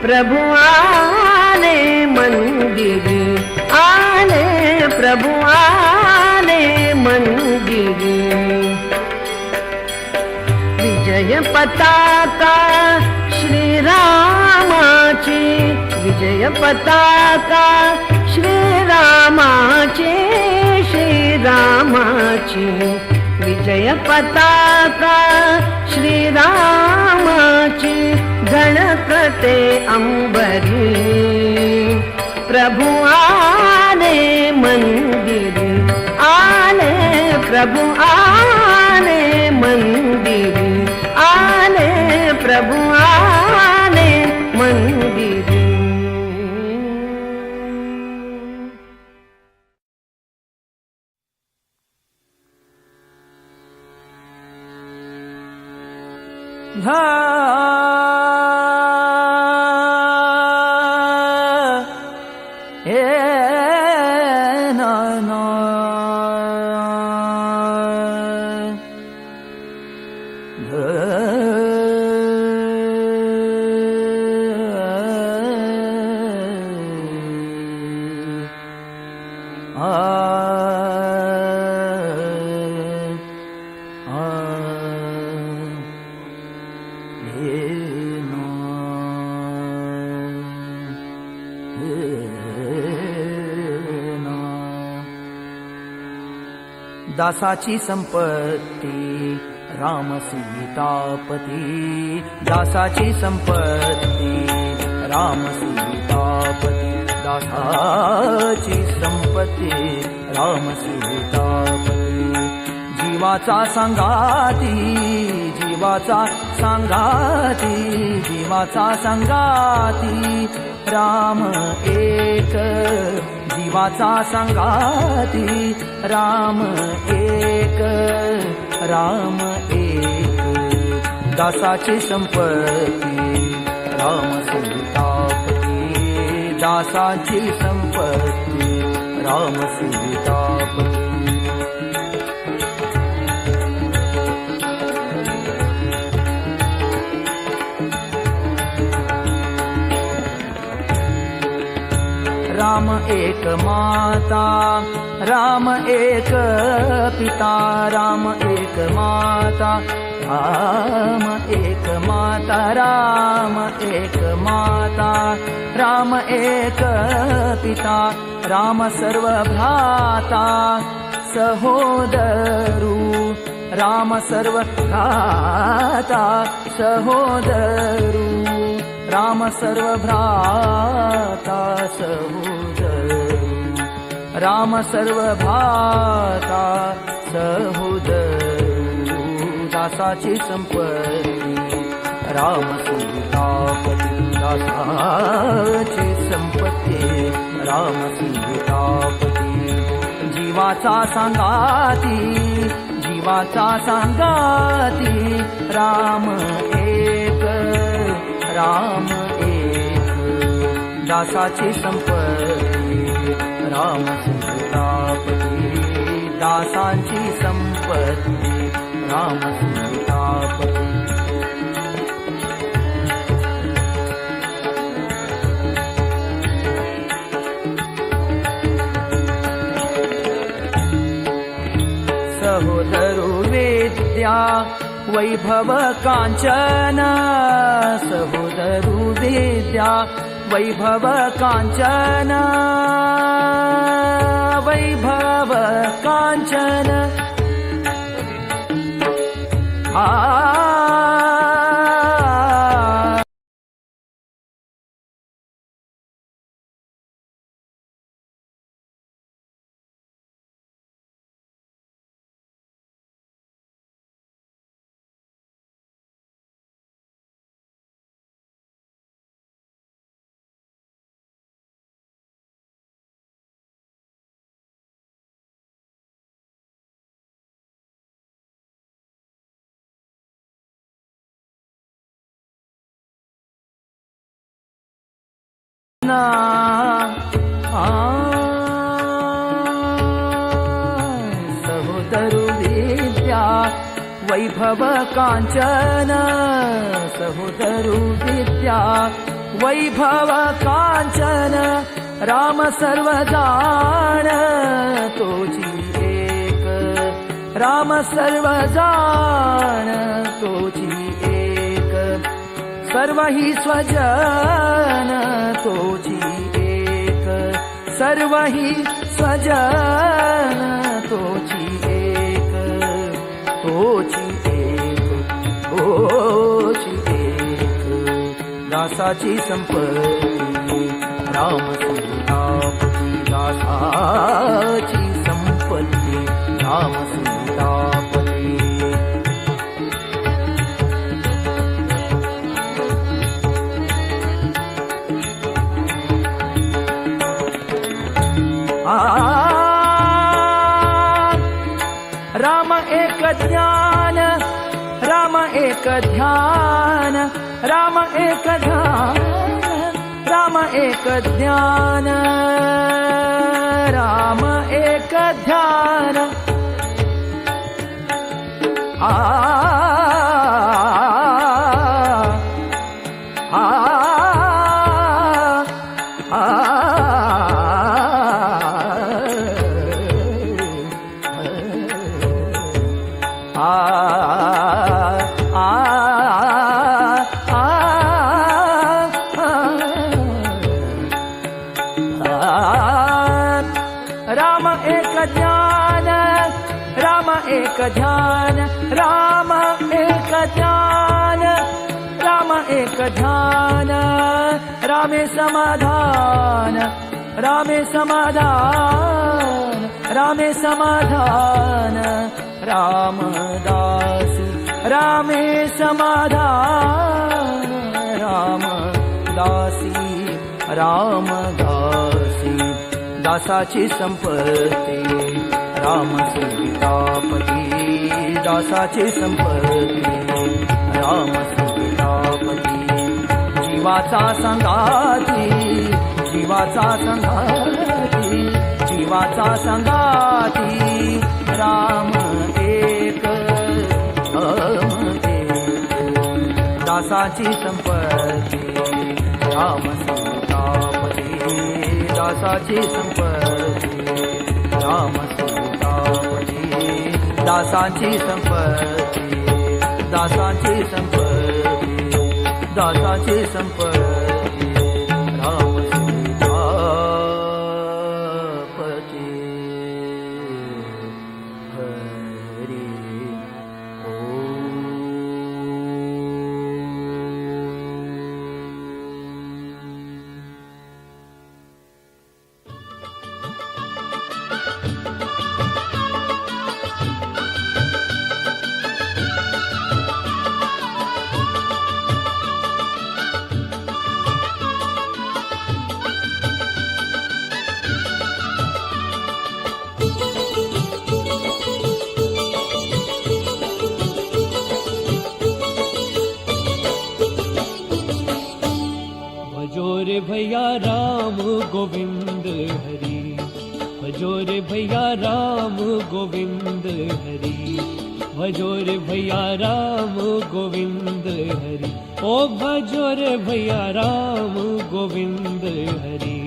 प्रभु आले मंदिरी आले प्रभु आले मंदिरी विजय पताका श्रीरामाची विजय पताका श्रीरामाची श्रीरामाची विजय पताका श्रीरामाची झळकते अंबरी प्रभु आले मंदिरी आले प्रभु आले मंदिरी आले प्रभु आले मंदिरी धा ए ना ना दासाची संपत्ती राम सीतापती दासाची संपत्ती राम सीतापती दासाची संपत्ती राम सीतापती जीवाचा संगाती जीवाचा संगाती जीवाचा संगाती राम एक जीवाचा संगाती राम एक राम एक दासाची संपत्ती राम सीतापती दासाची संपत्ती राम सीतापती राम एक माता राम एक पिता राम एक माता राम एक माता राम एक माता राम एक पिता राम सर्व भ्राता सहोदरू राम सर्व भ्राता सहोदरू राम सर्व भ्राता सहोदरू राम सर्व भ्राता सहोदरू दासाची संपत्ती राम सीतापती दासाची संपत्ती राम सीतापती जीवाचा संगाती जीवाचा संगाती राम एक राम एक दासाची संपत्ती राम सीतापती दासांची संपत्ती राम सीतापती सहोदरू विद्या वैभव कांचन सहोदरू विद्या वैभव कांचन वैभव कांचन सहोदरू विद्या वैभव कांचन सहोदरू विद्या वैभव कांचन राम सर्व जाण तोची एक राम सर्व जाण तोची एक सर्व ही स्वजन तोची एक सर्व ही स्वजन तोची एक तोची एक दासाची संपत्ती राम सीतापती दासाची संपत्ती राम सीतापती राम एक ज्ञान राम एक ध्यान, राम एक ध्यान, राम एक ध्यान, राम एक ध्यान। आ राम एक ध्यान, राम एक ध्यान, राम एक ध्यान, राम एक ध्यान, रामे समाधान, रामे समाधान, रामे समाधान, रामदासी रामे समाधान, रामदासी रामदासी दासाची संपत्ती, राम सीतापती दासाची संपत्ती, राम सीतापती जीवाचा संगाती, जीवाचा संगाती, जीवाचा संगाती, राम एक दासाची संपत्ती, राम सीतापती दासाची संपत्ती, राम सीतापती दासाची संपत्ती, दासाची संपत्ती, दासाची संपत्ती, राम सीतापती हरी रे भैया राम गोविंद हरि, भजो रे भैया राम गोविंद हरि, भजो रे भैया राम गोविंद हरि, ओ भजो रे भैया राम गोविंद हरि।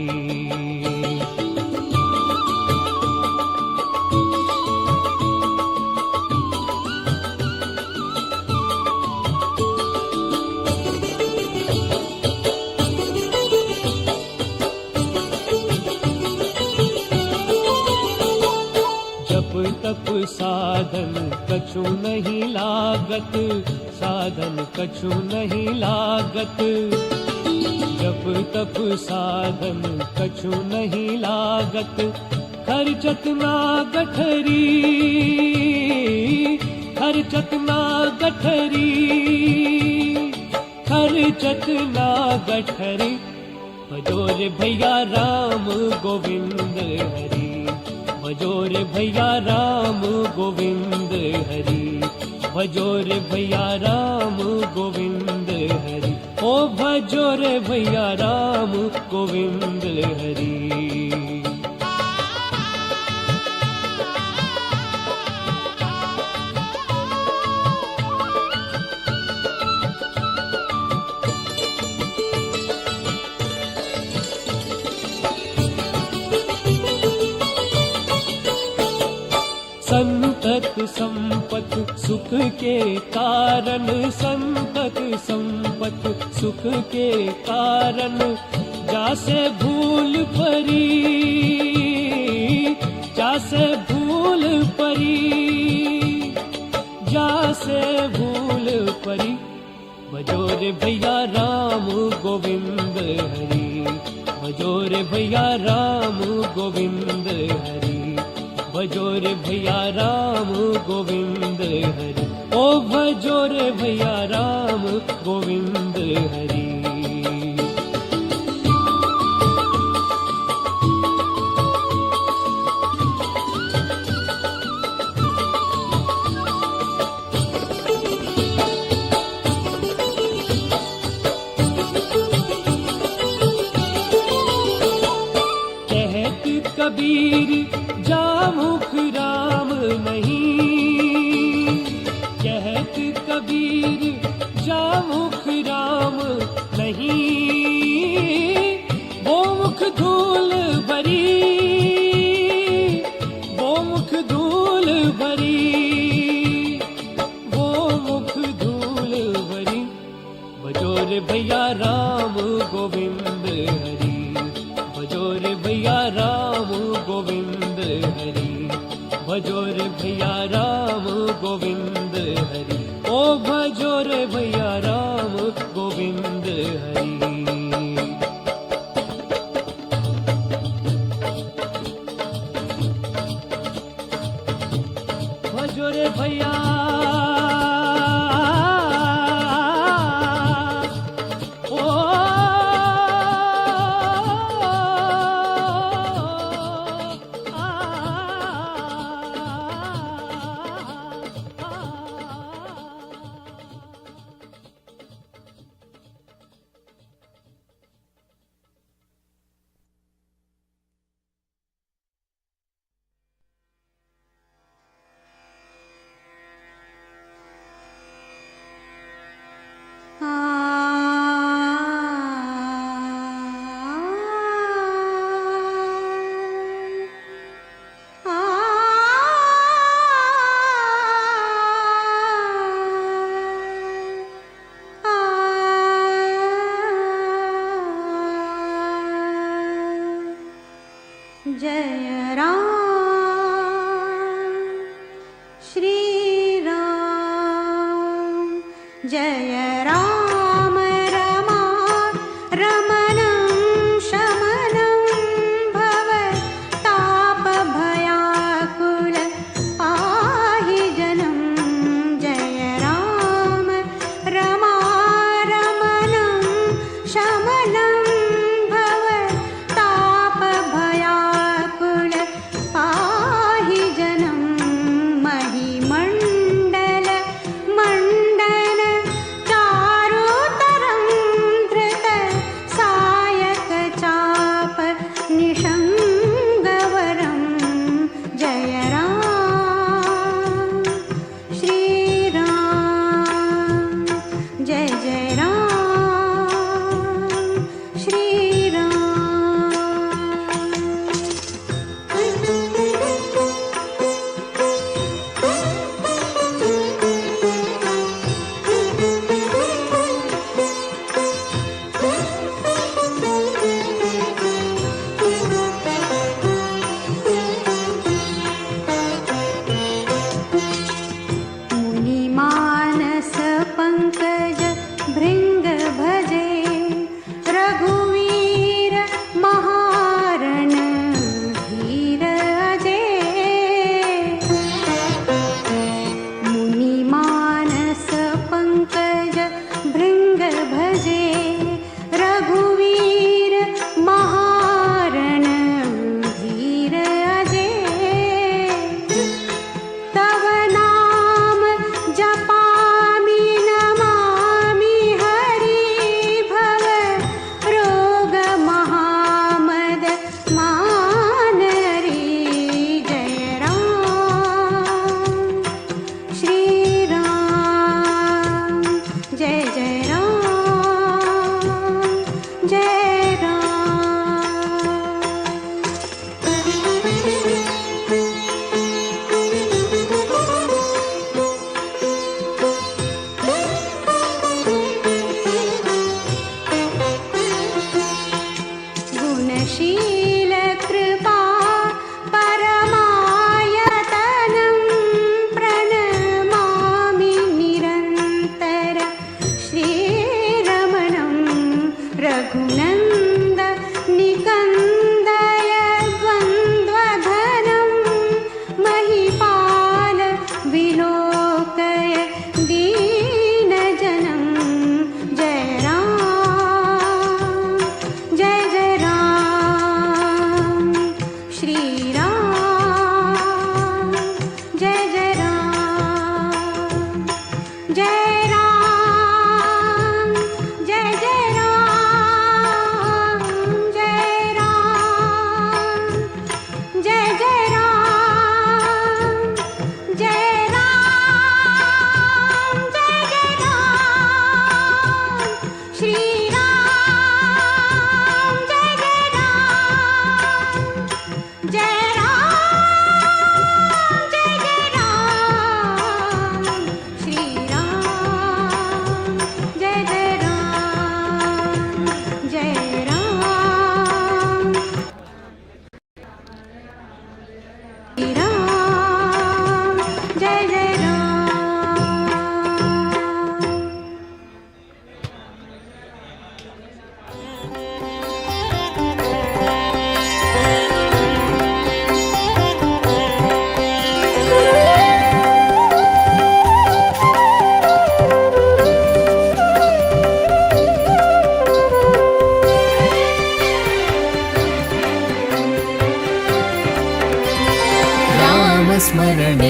तप साधन कछु नहीं लागत, साधन कछु नहीं लागत, जप तप साधन कछु नहीं लागत, खर्चत ना गठरी, खर्चत ना गठरी, खर्चत ना गठरी, भजो रे भैया राम गोविंद हरि, भजो रे भैया राम गोविंद हरि, भजो रे भैया राम गोविंद हरि, ओ भजो रे भैया राम गोविंद हरि। संतत संपत सुख के कारण, संतत संपत सुख के कारण, जासे भूल परी, जासे भूल परी, जासे भूल परी, भजो रे भैया राम गोविंद हरि, भजो रे भैया राम गोविंद हरि, भजो रे भैया राम गोविंद हरि, ओ भजो रे भैया राम गोविंद हरि। रे भैया राम गोविंद हरि, भजो रे भैया राम गोविंद हरि, भजो रे भैया राम गोविंद हरि, ओ भजो रे भैया राम गोविंद हरि। भजो रे भैया जय राम श्री राम, जय राम रमा रमणं शमनं भव ताप भयाकुल पाहि जनं, जय राम रमा रमणं शमनं भव ताप भयाकुल पाहि जनं, महिमण्डल मण्डन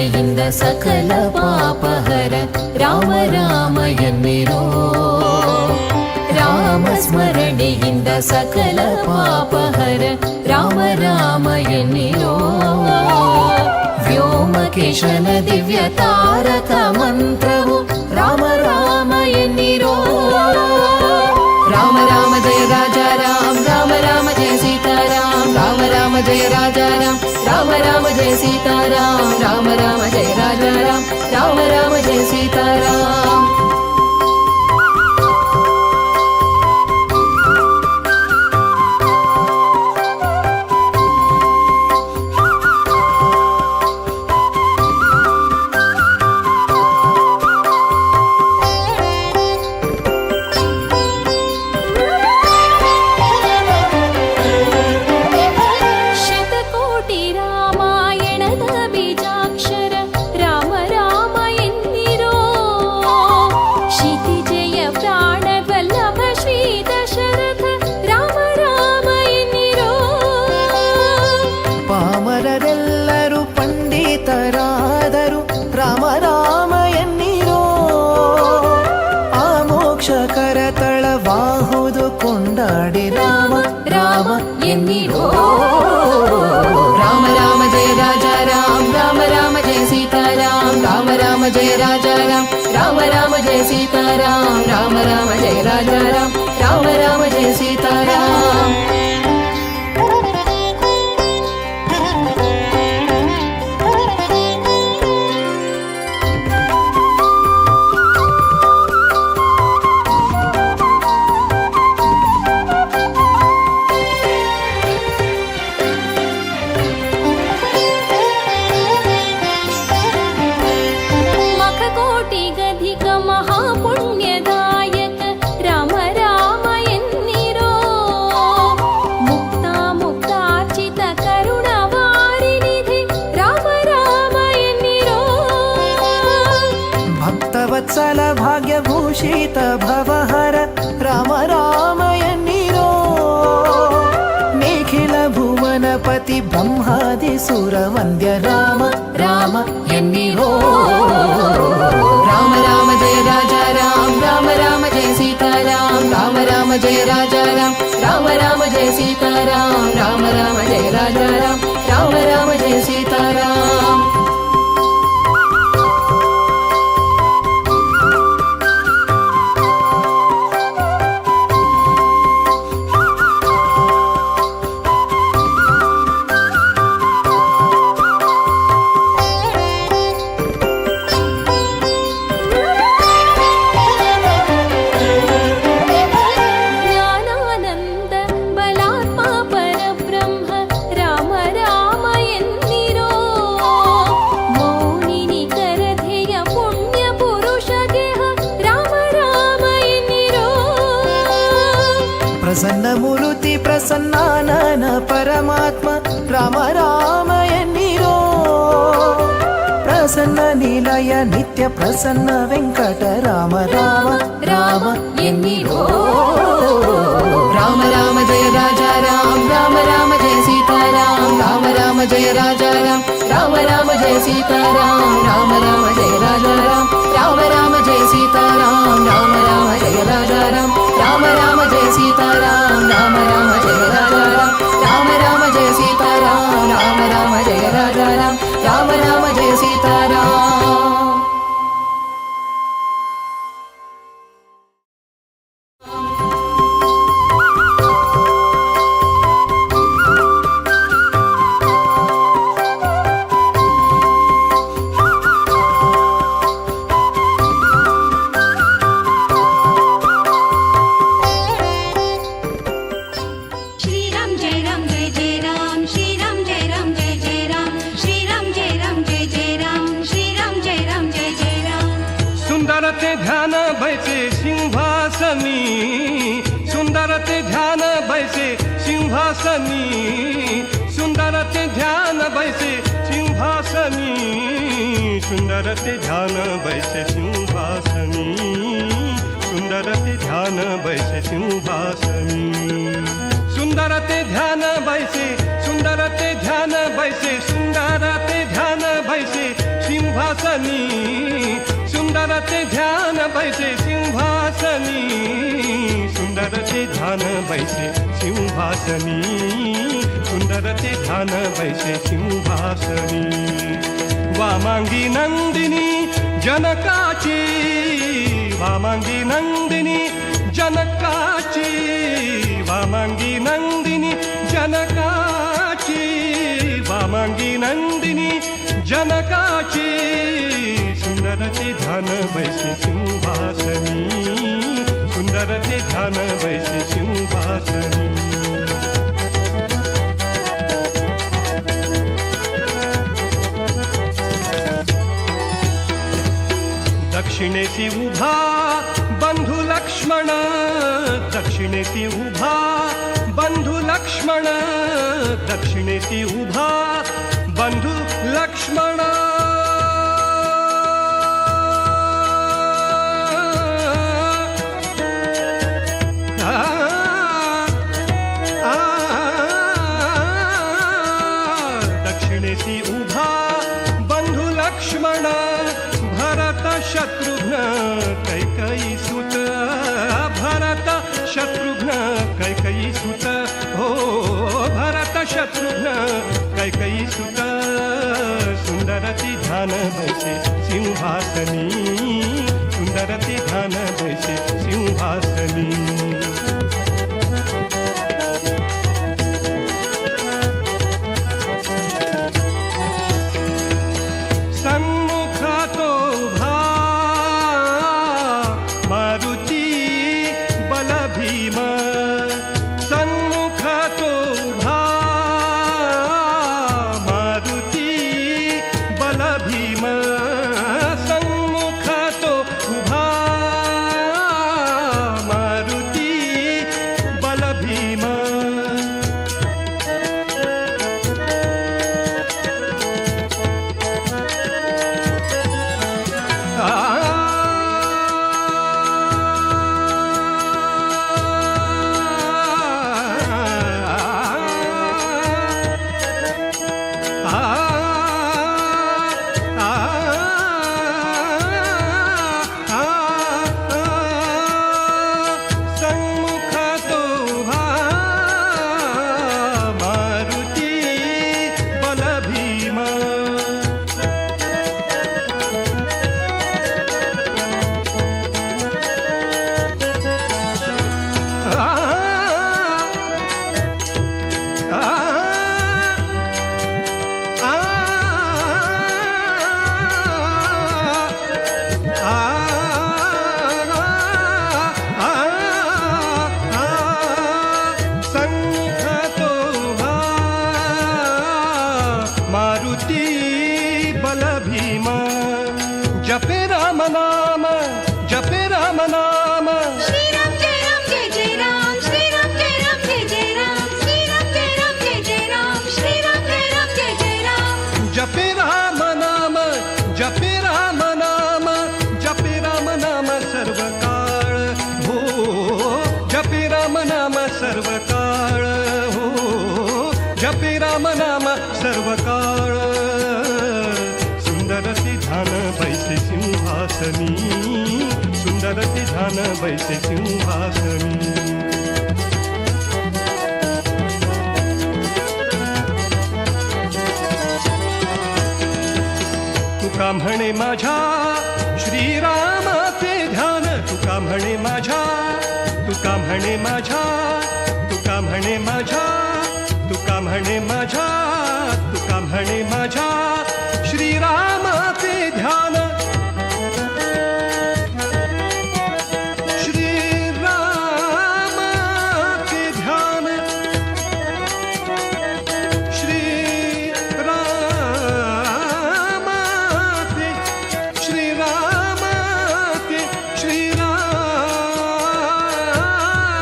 ಸ್ಮರಣೆಯಿಂದ ಸಕಲ ಪಾಪಹರ ರಾಮ ರಾಮ ಎನ್ನಿರೋ ರಾಮ ಸ್ಮರಣೆಯಿಂದ ಸಕಲ ಪಾಪಹರ ರಾಮ ರಾಮ ಎನ್ನಿರೋ ವ್ಯೋಮಕೇಶನ ದಿವ್ಯ ತಾರಕ ಮಂತ್ರವು ರಾಮ ರಾಮ ಎನ್ನಿರೋ ರಾಮ ರಾಮ ಜಯ ರಾಜಾ ರಾಮ ರಾಮ ರಾಮ ಜಯ ಸೀತಾರಾಮ ರಾಮ ರಾಮ ಜಯ ರಾಜಾ ರಾಮ ರಾಮ ರಾಮ ಜಯ ಸೀತಾರಾಮ ರಾಮ ರಾಮ ಜಯ ರಾಜಾ ರಾಮ ರಾಮ ರಾಮ ಜಯ ಸೀತಾರಾಮ ಕೊಂಡಾಡಿ ರಾಮ ರಾಮ ಎನ್ನಿರೋ ರಾಮ ರಾಮ ಜಯ ರಾಜಾ ರಾಮ ರಾಮ ರಾಮ ಜಯ ಸೀತಾರಾಮ ರಾಮ ರಾಮ ಜಯ ರಾಜಾ ರಾಮ ರಾಮ ರಾಮ ಜಯ ಸೀತಾರಾಮ ರಾಮ ರಾಮ ಜಯ ರಾಜಾ ರಾಮ ರಾಮ ರಾಮ ಜಯ ಸೀತಾರಾಮ ವತ್ಸಲ ಭಾಗ್ಯಭೂಷಿತ ಭವಹರ ರಾಮ ರಾಮ ಎನ್ನಿರೋ ನಿಖಿಲ ಭುವನಪತಿ ಬ್ರಹ್ಮಾದಿ ಸುರ ವಂದ್ಯ ರಾಮ ರಾಮ ಎನ್ನಿರೋ ರಾಮ ರಾಮ ಜಯ ರಾಜಾ ರಾಮ ರಾಮ ರಾಮ ಜಯ ಸೀತಾರಾಮ ರಾಮ ರಾಮ ಜಯ ರಾಜಾ ರಾಮ ರಾಮ ರಾಮ ಜಯ ಸೀತಾರಾಮ ರಾಮ ರಾಮ ಜಯ ರಾಜಾ ರಾಮ ರಾಮ ರಾಮ ಜಯ ಸೀತಾರಾಮ ಪ್ರಸನ್ನ ಮೂರುತಿ ಪ್ರಸನ್ನಾನನ ಪರಮಾತ್ಮ ರಾಮ ರಾಮ ಎನ್ನಿರೋ ಪ್ರಸನ್ನ ನಿಲಯ ನಿತ್ಯ ಪ್ರಸನ್ನ ವೆಂಕಟ ರಾಮ ರಾಮ ರಾಮ ಎನ್ನಿರೋ ರಾಮ ರಾಮ ಜಯ ರಾಜಾ ರಾಮ ರಾಮ ರಾಮ ಜಯ ಸೀತಾರಾಮ ರಾಮ ರಾಮ ಜಯ ರಾಜಾ ರಾಮ ರಾಮ ರಾಮ ಜಯ ಸೀತಾರಾಮ ರಾಮ ರಾಮ ಜಯ ರಾಜಾ ರಾಮ ರಾಮ ರಾಮ ಜಯ ಸೀತಾರಾಮ ರಾಮ ರಾಮ ಜಯ ರಾಜಾ ರಾಮ ರಾಮ ರಾಮ ಜಯ ಸೀತಾರಾಮ ರಾಮ ರಾಮ ಜಯ ರಾಜಾ ರಾಮ ರಾಮ ರಾಮ ಜಯ ಸೀತಾರಾಮ ರಾಮ ರಾಮ ಜಯ ರಾಜಾ ರಾಮ ರಾಮ ರಾಮ ಜಯ ಸೀತಾರಾಮ सुंदरते ध्यान बैसे सिंहासनी सुंदरते ध्यान बैसे सिंहासनी सुंदरते ध्यान बैसे सिंहासनी सुंदरते ध्यान बैसे सुंदरते ध्यान बैसे सुंदरते ध्यान बैसे सिंहासनी सुंदर ते ध्यान बैसे सिंहासनी सुंदर ते ध्यान बैसे सिंहासनी सुंदर ते ध्यान बैसे सिंहासनी वामांगी नंदिनी जनकाची वामांगी नंदिनी जनकाची वामांगी नंदिनी जनकाची वामांगी नंदिनी जनकाची सुंदर ते ध्यान बैसे सिंहासनी सुंदर ते ध्यान बैसे सिंहासनी दक्षिणेती उभा बंधू लक्ष्मण दक्षिणेती उभा बंधू लक्ष्मण दक्षिणेती उभा बंधू लक्ष्मण दक्षिणेती उभा बंधू लक्ष्मण भरत शत्रुघ्न कैकयी सुत भरत शत्रुघ्न कैकयी सुत हो भरत शत्रुघ्न कैकयी सुत सुंदर ते ध्यान बैसे सिंहासनी सुंदर ते ध्यान बैसे सिंहासनी जपे राम नाम जपे राम नाम श्री राम जय जय राम श्री राम जय जय राम श्री राम जय जय राम श्री राम जय जय राम जपे राम नाम जपे राम नाम जपे राम नाम सर्वकाळ हो जपे राम नाम सर्वकाळ हो जपे राम नाम सर्वकाळ सुंदर ते ध्यान बैसे सिंहासनी सुंदर ते ध्यान बैसे सिंहासनी तुका म्हणे माझ्या श्रीरामाचे ध्यान तुका म्हणे माझ्या तुका म्हणे माझ्या तुका म्हणे माझ्या तुका म्हणे माझ्या तुका म्हणे माझ्या श्रीरामाचे ध्यान श्रीरामाचे ध्यान श्रीरामाचे श्रीरामाचे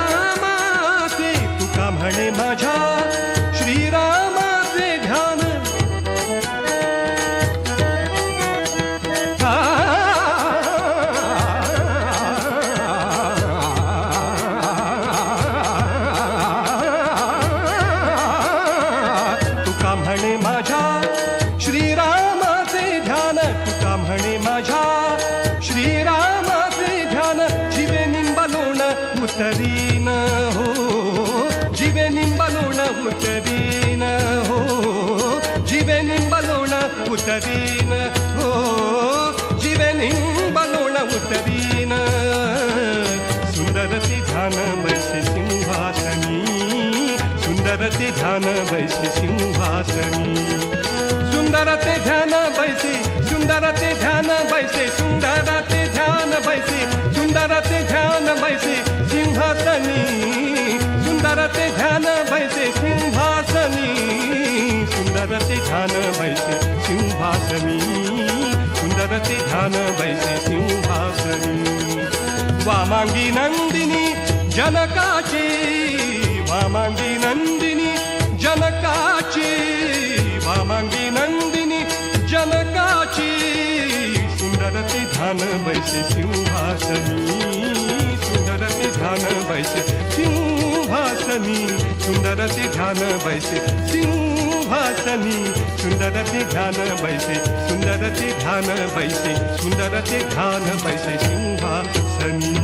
श्रीरामाचे तुका म्हणे माझ्या श्रीरामाचे ध्यान उतरीन हो जीवे निंबलोण उतरीन सुंदर ती ध्यान बैसे सिंहासनी सुंदर ते ध्यान बैसे सिंहासनी सुंदर ते ध्यान बैसे सुंदर ते ध्यान बैसे सुंदर ते ध्यान बैसे सुंदर ते ध्यान बैसे सिंहासनी सुंदर ते ध्यान बैसे सिंहासनी सुंदर ते ध्यान बैसे सिंहासनी सुंदर ते ध्यान बैसे सिंहासनी वामांगी नंदिनी जनकाची वामांगी नंदिनी जनकाची वामांगी नंदिनी जनकाची सुंदर ते ध्यान बैसे सिंहासनी सुंदर ते ध्यान बैसे सिंहासनी सुंदर ते ध्यान बैसे सिंहासनी सुंदर ते ध्यान बैसे सुंदर ते ध्यान बैसे सुंदर ते ध्यान बैसे सिंहासनी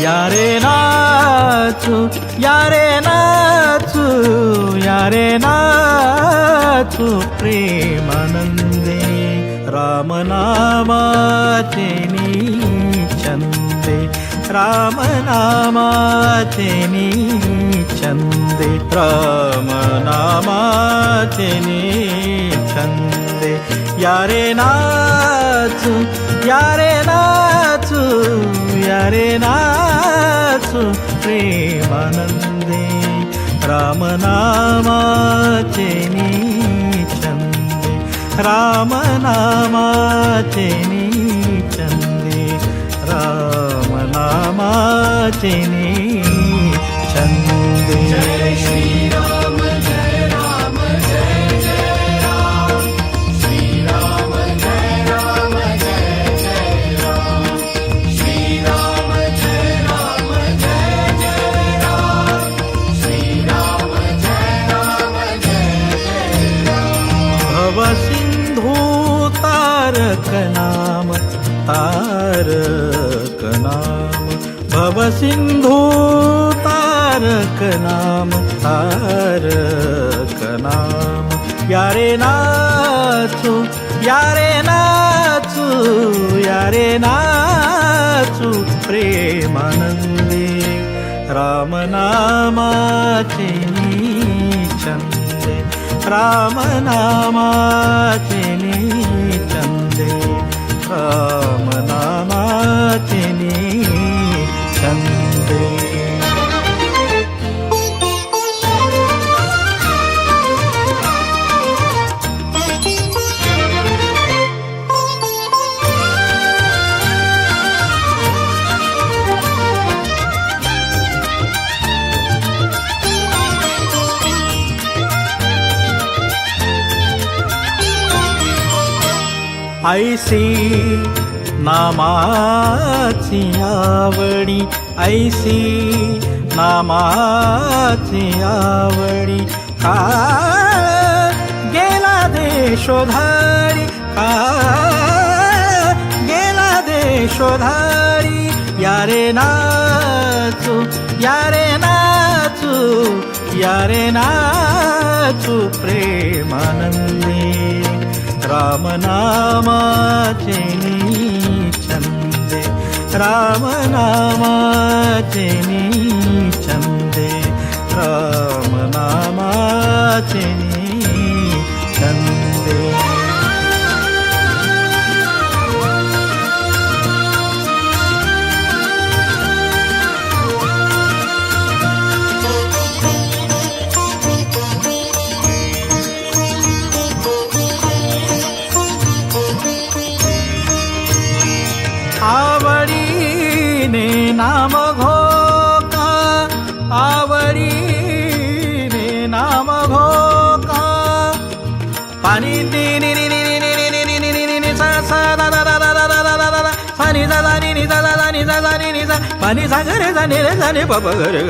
यारे नाचू यारे नाचू यारे नाचू प्रेमानंदे रामनामाचे छंदे रामनामाचे छंदे रामनामाचे छंदे यारे नाचू यारे नाचू यारे नाचू प्रेमानंदे रामनामाचे छंदे रामनामाचे छंदे रामनामाचे छंदे जय श्री राम जय राम जय जय राम श्री राम जय राम जय जय राम श्री राम जय राम जय जय राम श्री राम जय राम जय जय राम भव सिंधु तारक नाम भव सिंधु तारक नाम यारे नाचू यारे नाचू यारे नाचू प्रेमानंदे रामनामाचे छंदे रामनामाचे छंदे रामनामाचे छंदे ऐसी नामाची आवडी ऐसी नामाची आवडी का गेला देशोधारी का गेला देशोधारी यारे नाचू यारे नाचू यारे नाचू प्रेमानंदे रामनामाचे छंदे रामनामाचे छंदे रामनामाचे छंदे आवडीने नाम घोका आवडीने नाम घोका पाणी नी नी नी नी नी नी नी नी नी नी नी सा सा दा दा दा दा दा दा दा दा सा नि दा दा नि नी दा दा दा नि दा दा नि नी दा पा पानी सा ग रे सा नि रे सा नि प प ग रे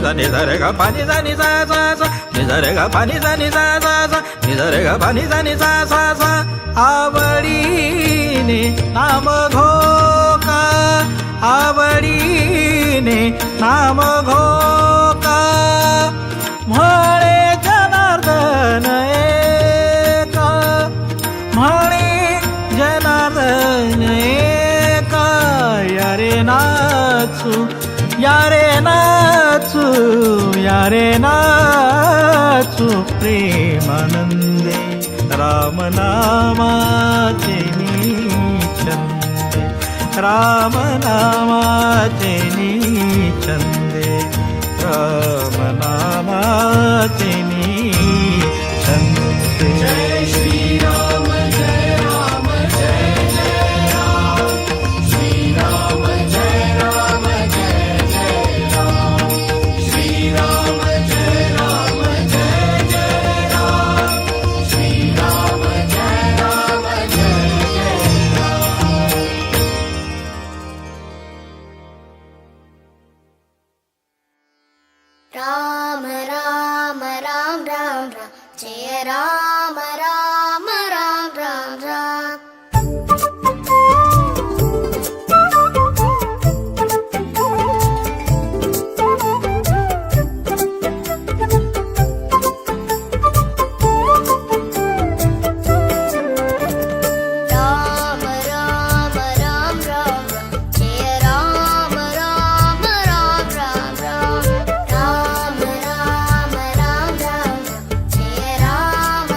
सा नि सा रे गा पानी सा नि सा सा सा नि सा रे गा पानी सा नि सा सा सा नि सा रे गा पानी सा नि सा सा सा आवडीने नाम घोका आवडीने नाम घोका म्हणे जनार्दन एका म्हणे जनार्दन एका यारे नाचू यारे नाचू यारे नाचू प्रेमानंदे राम नामाचे नीचंदे राम नामाचे नीचंदे राम नामाचे नीचंदे जय श्री राम जय राम जय जय राम श्री राम जय राम जय जय राम श्री राम जय राम जय जय राम श्री राम जय राम जय जय राम राम राम राम राम राम जय राम राम राम राम राम राम राम राम राम राम जय राम राम राम राम राम राम राम राम राम जय राम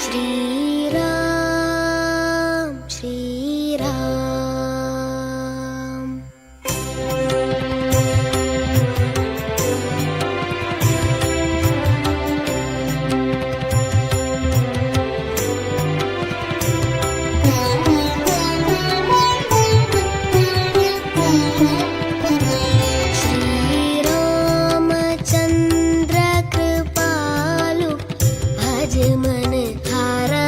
श्रीराम श्रीराम श्रीरामचन्द्र कृपालु भज मन हारा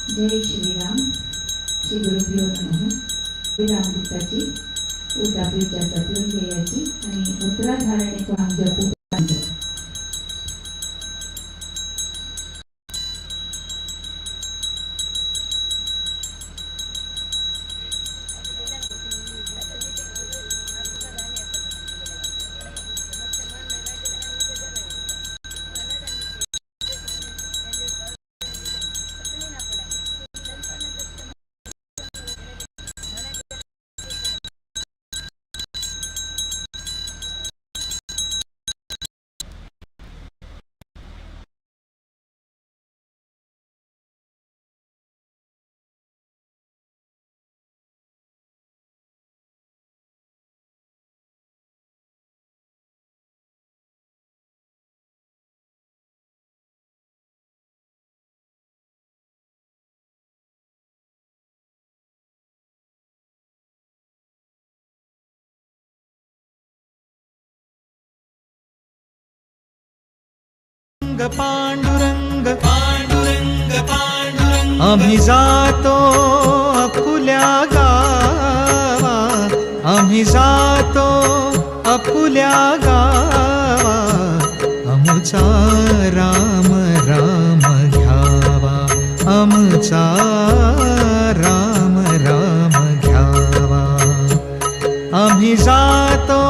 जय श्रीराम. श्री गुरुभ्यो नमः. रामदूताची उदापूरच्या सत्वन घ्यायची आणि मुद्रा धारणे तो आमच्या पुढे. पांडुरंग पांडुरंग पांडुरंग आम्ही जातो अपुल्या गावा, आम्ही जातो अपुल्या गावा, आमचा राम राम घ्यावा, आमचा राम राम घ्यावा. आम्ही जातो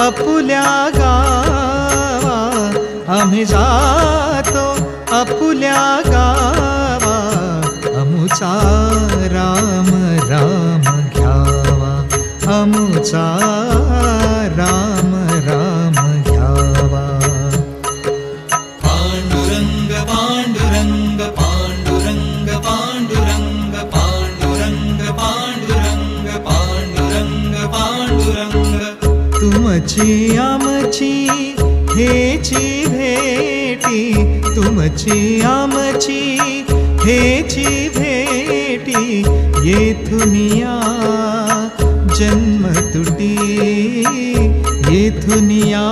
अपुल्या गावा, आम्ही जातो अपुल्या गावा, आमुचा राम राम घ्यावा, आमुचा राम राम घ्यावा. पांडुरंग पांडुरंग पांडुरंग पांडुरंग पांडुरंग पांडुरंग पांडुरंग पांडुरंग. तुमची आमची हेची भेटी, तुमची आमची हेची भेटी, येथुनिया जन्म तुटी, येथुनिया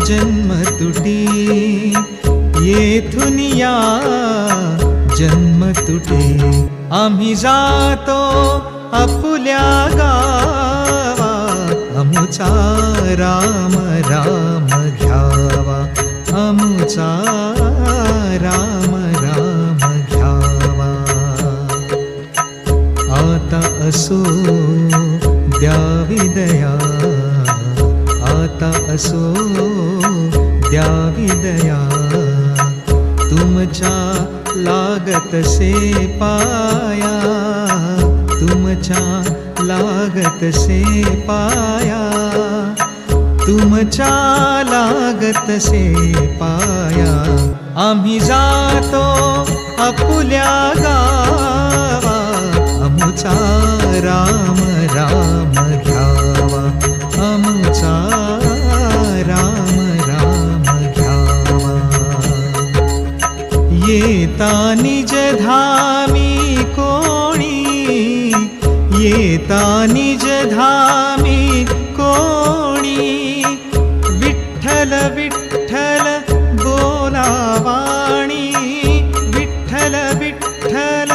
जन्म तुटी, येथुनिया जन्म तुटी. आम्ही जातो अपुल्या गावा, आमुचा राम राम घ्यावा, आमुचा राम राम घ्यावा. आता असो द्यावी दया, आता असो द्यावी दया, तुमच्या लागत से पाया, तुमच्या लागत से पाया, तुमच्या लागत से पाया. आम्ही जातो अपुल्या गावा, आमुचा राम राम घ्यावा, आमुचा राम राम घ्यावा. येता निज धामी कोणी, येता निज धामी कोणी, विठ्ठल विठ्ठल बोलावाणी, विठ्ठल विठ्ठल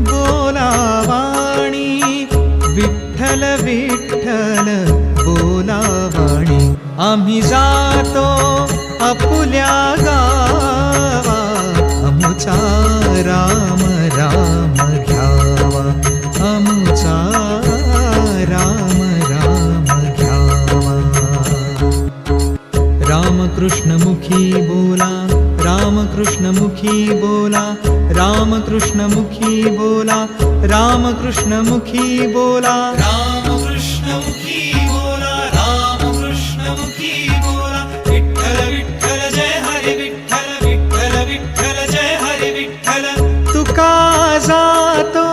बोलावाणी, विठ्ठल विठ्ठल बोलावाणी. आम्ही जातो अपुल्या गावा, आमुचा राम राम घ्यावा, आमुचा राम राम घ्यावा. रामकृष्ण मुखी बोला, रामकृष्ण मुखी बोला, रामकृष्ण मुखी बोला, रामकृष्ण मुखी बोला, रामकृष्ण मुखी बोला, रामकृष्ण मुखी बोला. विठ्ठल विठ्ठल जय हरी विठ्ठल, विठ्ठल विठ्ठल जय हरी विठ्ठल. तुका जातो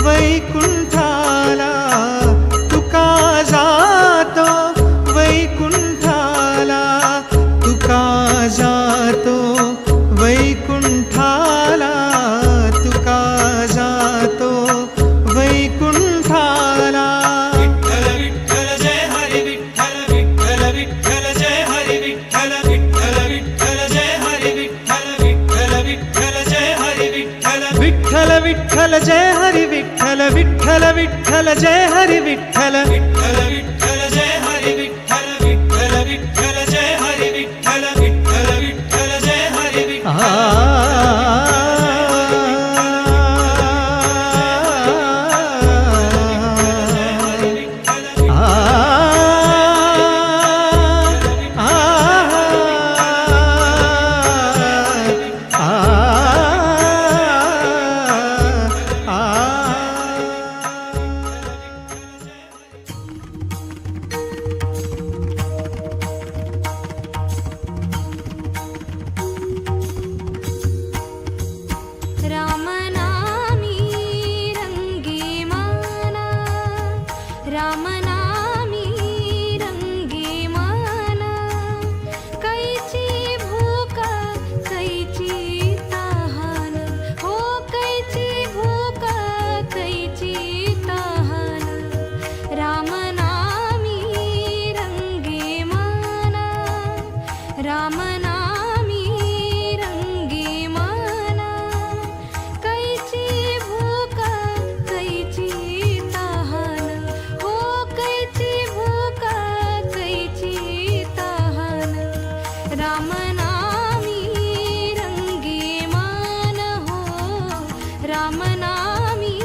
वैकुंठाला, तुका जातो वैकुंठाला, तुका जातो वैकुंठाला, तुका जातो वैकुंठाला. विठ्ठल विठ्ठल जय हरी विठ्ठल विठ्ठल विठ्ठल जय हरी विठ्ठल विठ्ठल विठ्ठल जय हरी विठ्ठल विठ्ठल विठ्ठल जय हरी विठ्ठल विठ्ठल विठ्ठल जय हरी रामनामी रंगी माना, रामनामी रंगी माना, कैची भूक कैची तहान, हो कैची भूक कैची तहान, रामनामी रंगी माना, रामनामी रंगी माना, कैची भूक कैची तहान, हो कैची भूक कैची तहान, रामनामी रंगी मान, हो रामनामी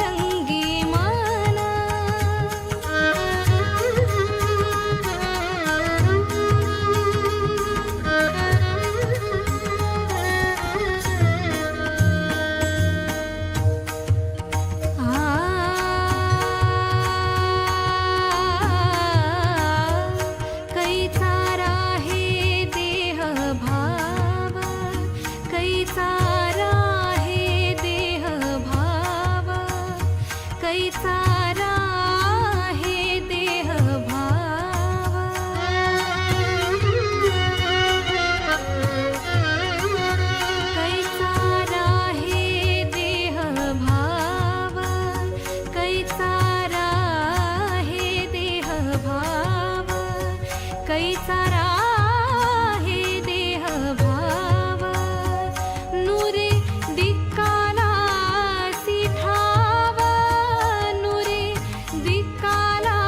रंगी माना. कैचा राहे देह भाव, कैचा राहे देह भाव, कैचा राहे देह भाव, कैचा राहे देह भाव, कैचा राहे देह भाव, कैचा राहे देह भाव, नुरे दिक्काला सिठावा, नुरे दिक्काला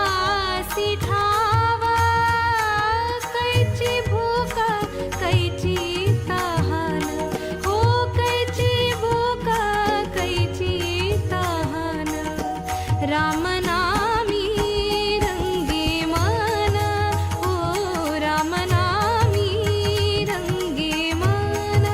सिठावा, कैची भूक कैची तहान, हो कैची भूक कैची तहान, रामनामी रंगी मान, हो रामनामी रंगी मान.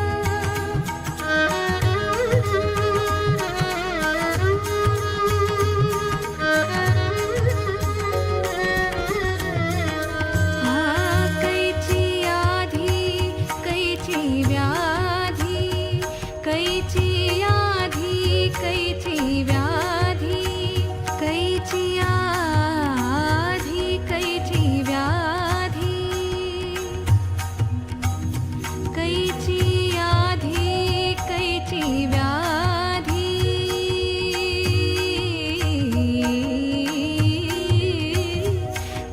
कैची आधी कैची व्याधी, कैची आधी कैची व्याधी, कैची आधी कैची व्याधी, कैची आधी कैची व्याधी,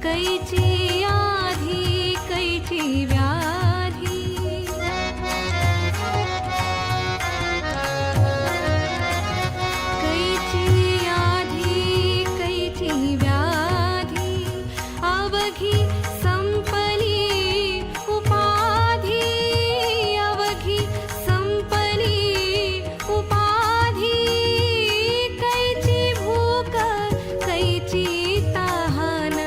कैची आधी कैची व्याधी. कैची आधी कैची व्याधी, अवघी संपली उपाधी, अवघी संपली उपाधी, कैची भूक कैची तहान,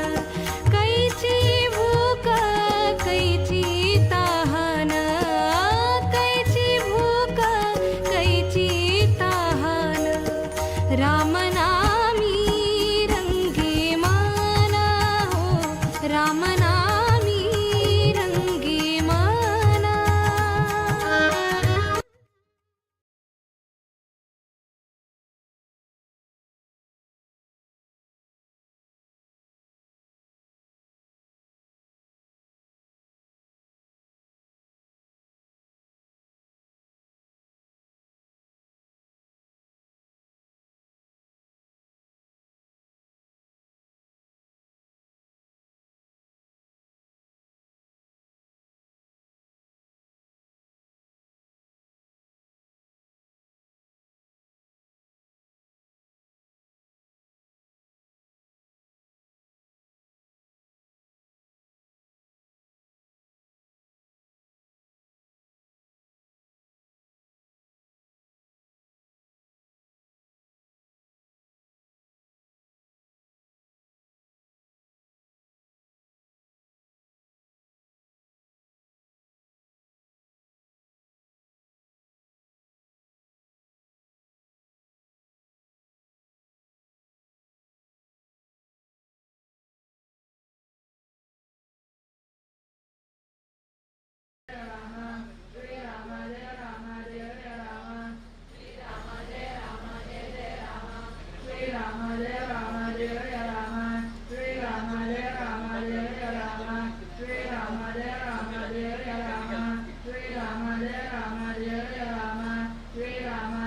कैची भूक कैची तहान, कैची भूक कैची तहान, रामनामी रंगी मान, हो रामनामी रंगी मान.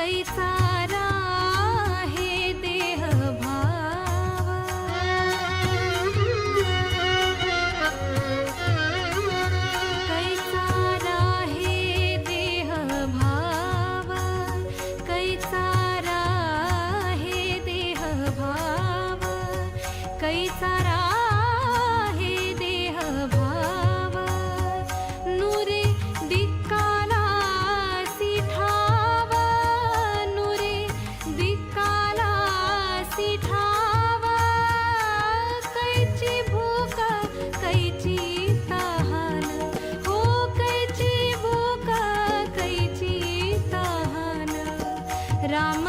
कैसारा हे देह भाव कैसारा हे देह भाव कैसारा हे देह भाव कैसारा हे देह भाव नुरे दिक्काला सिठावा नुरे दिक्काला सिठावा कैची भूक कैची तहान हो कैची भूक कैची तहान राम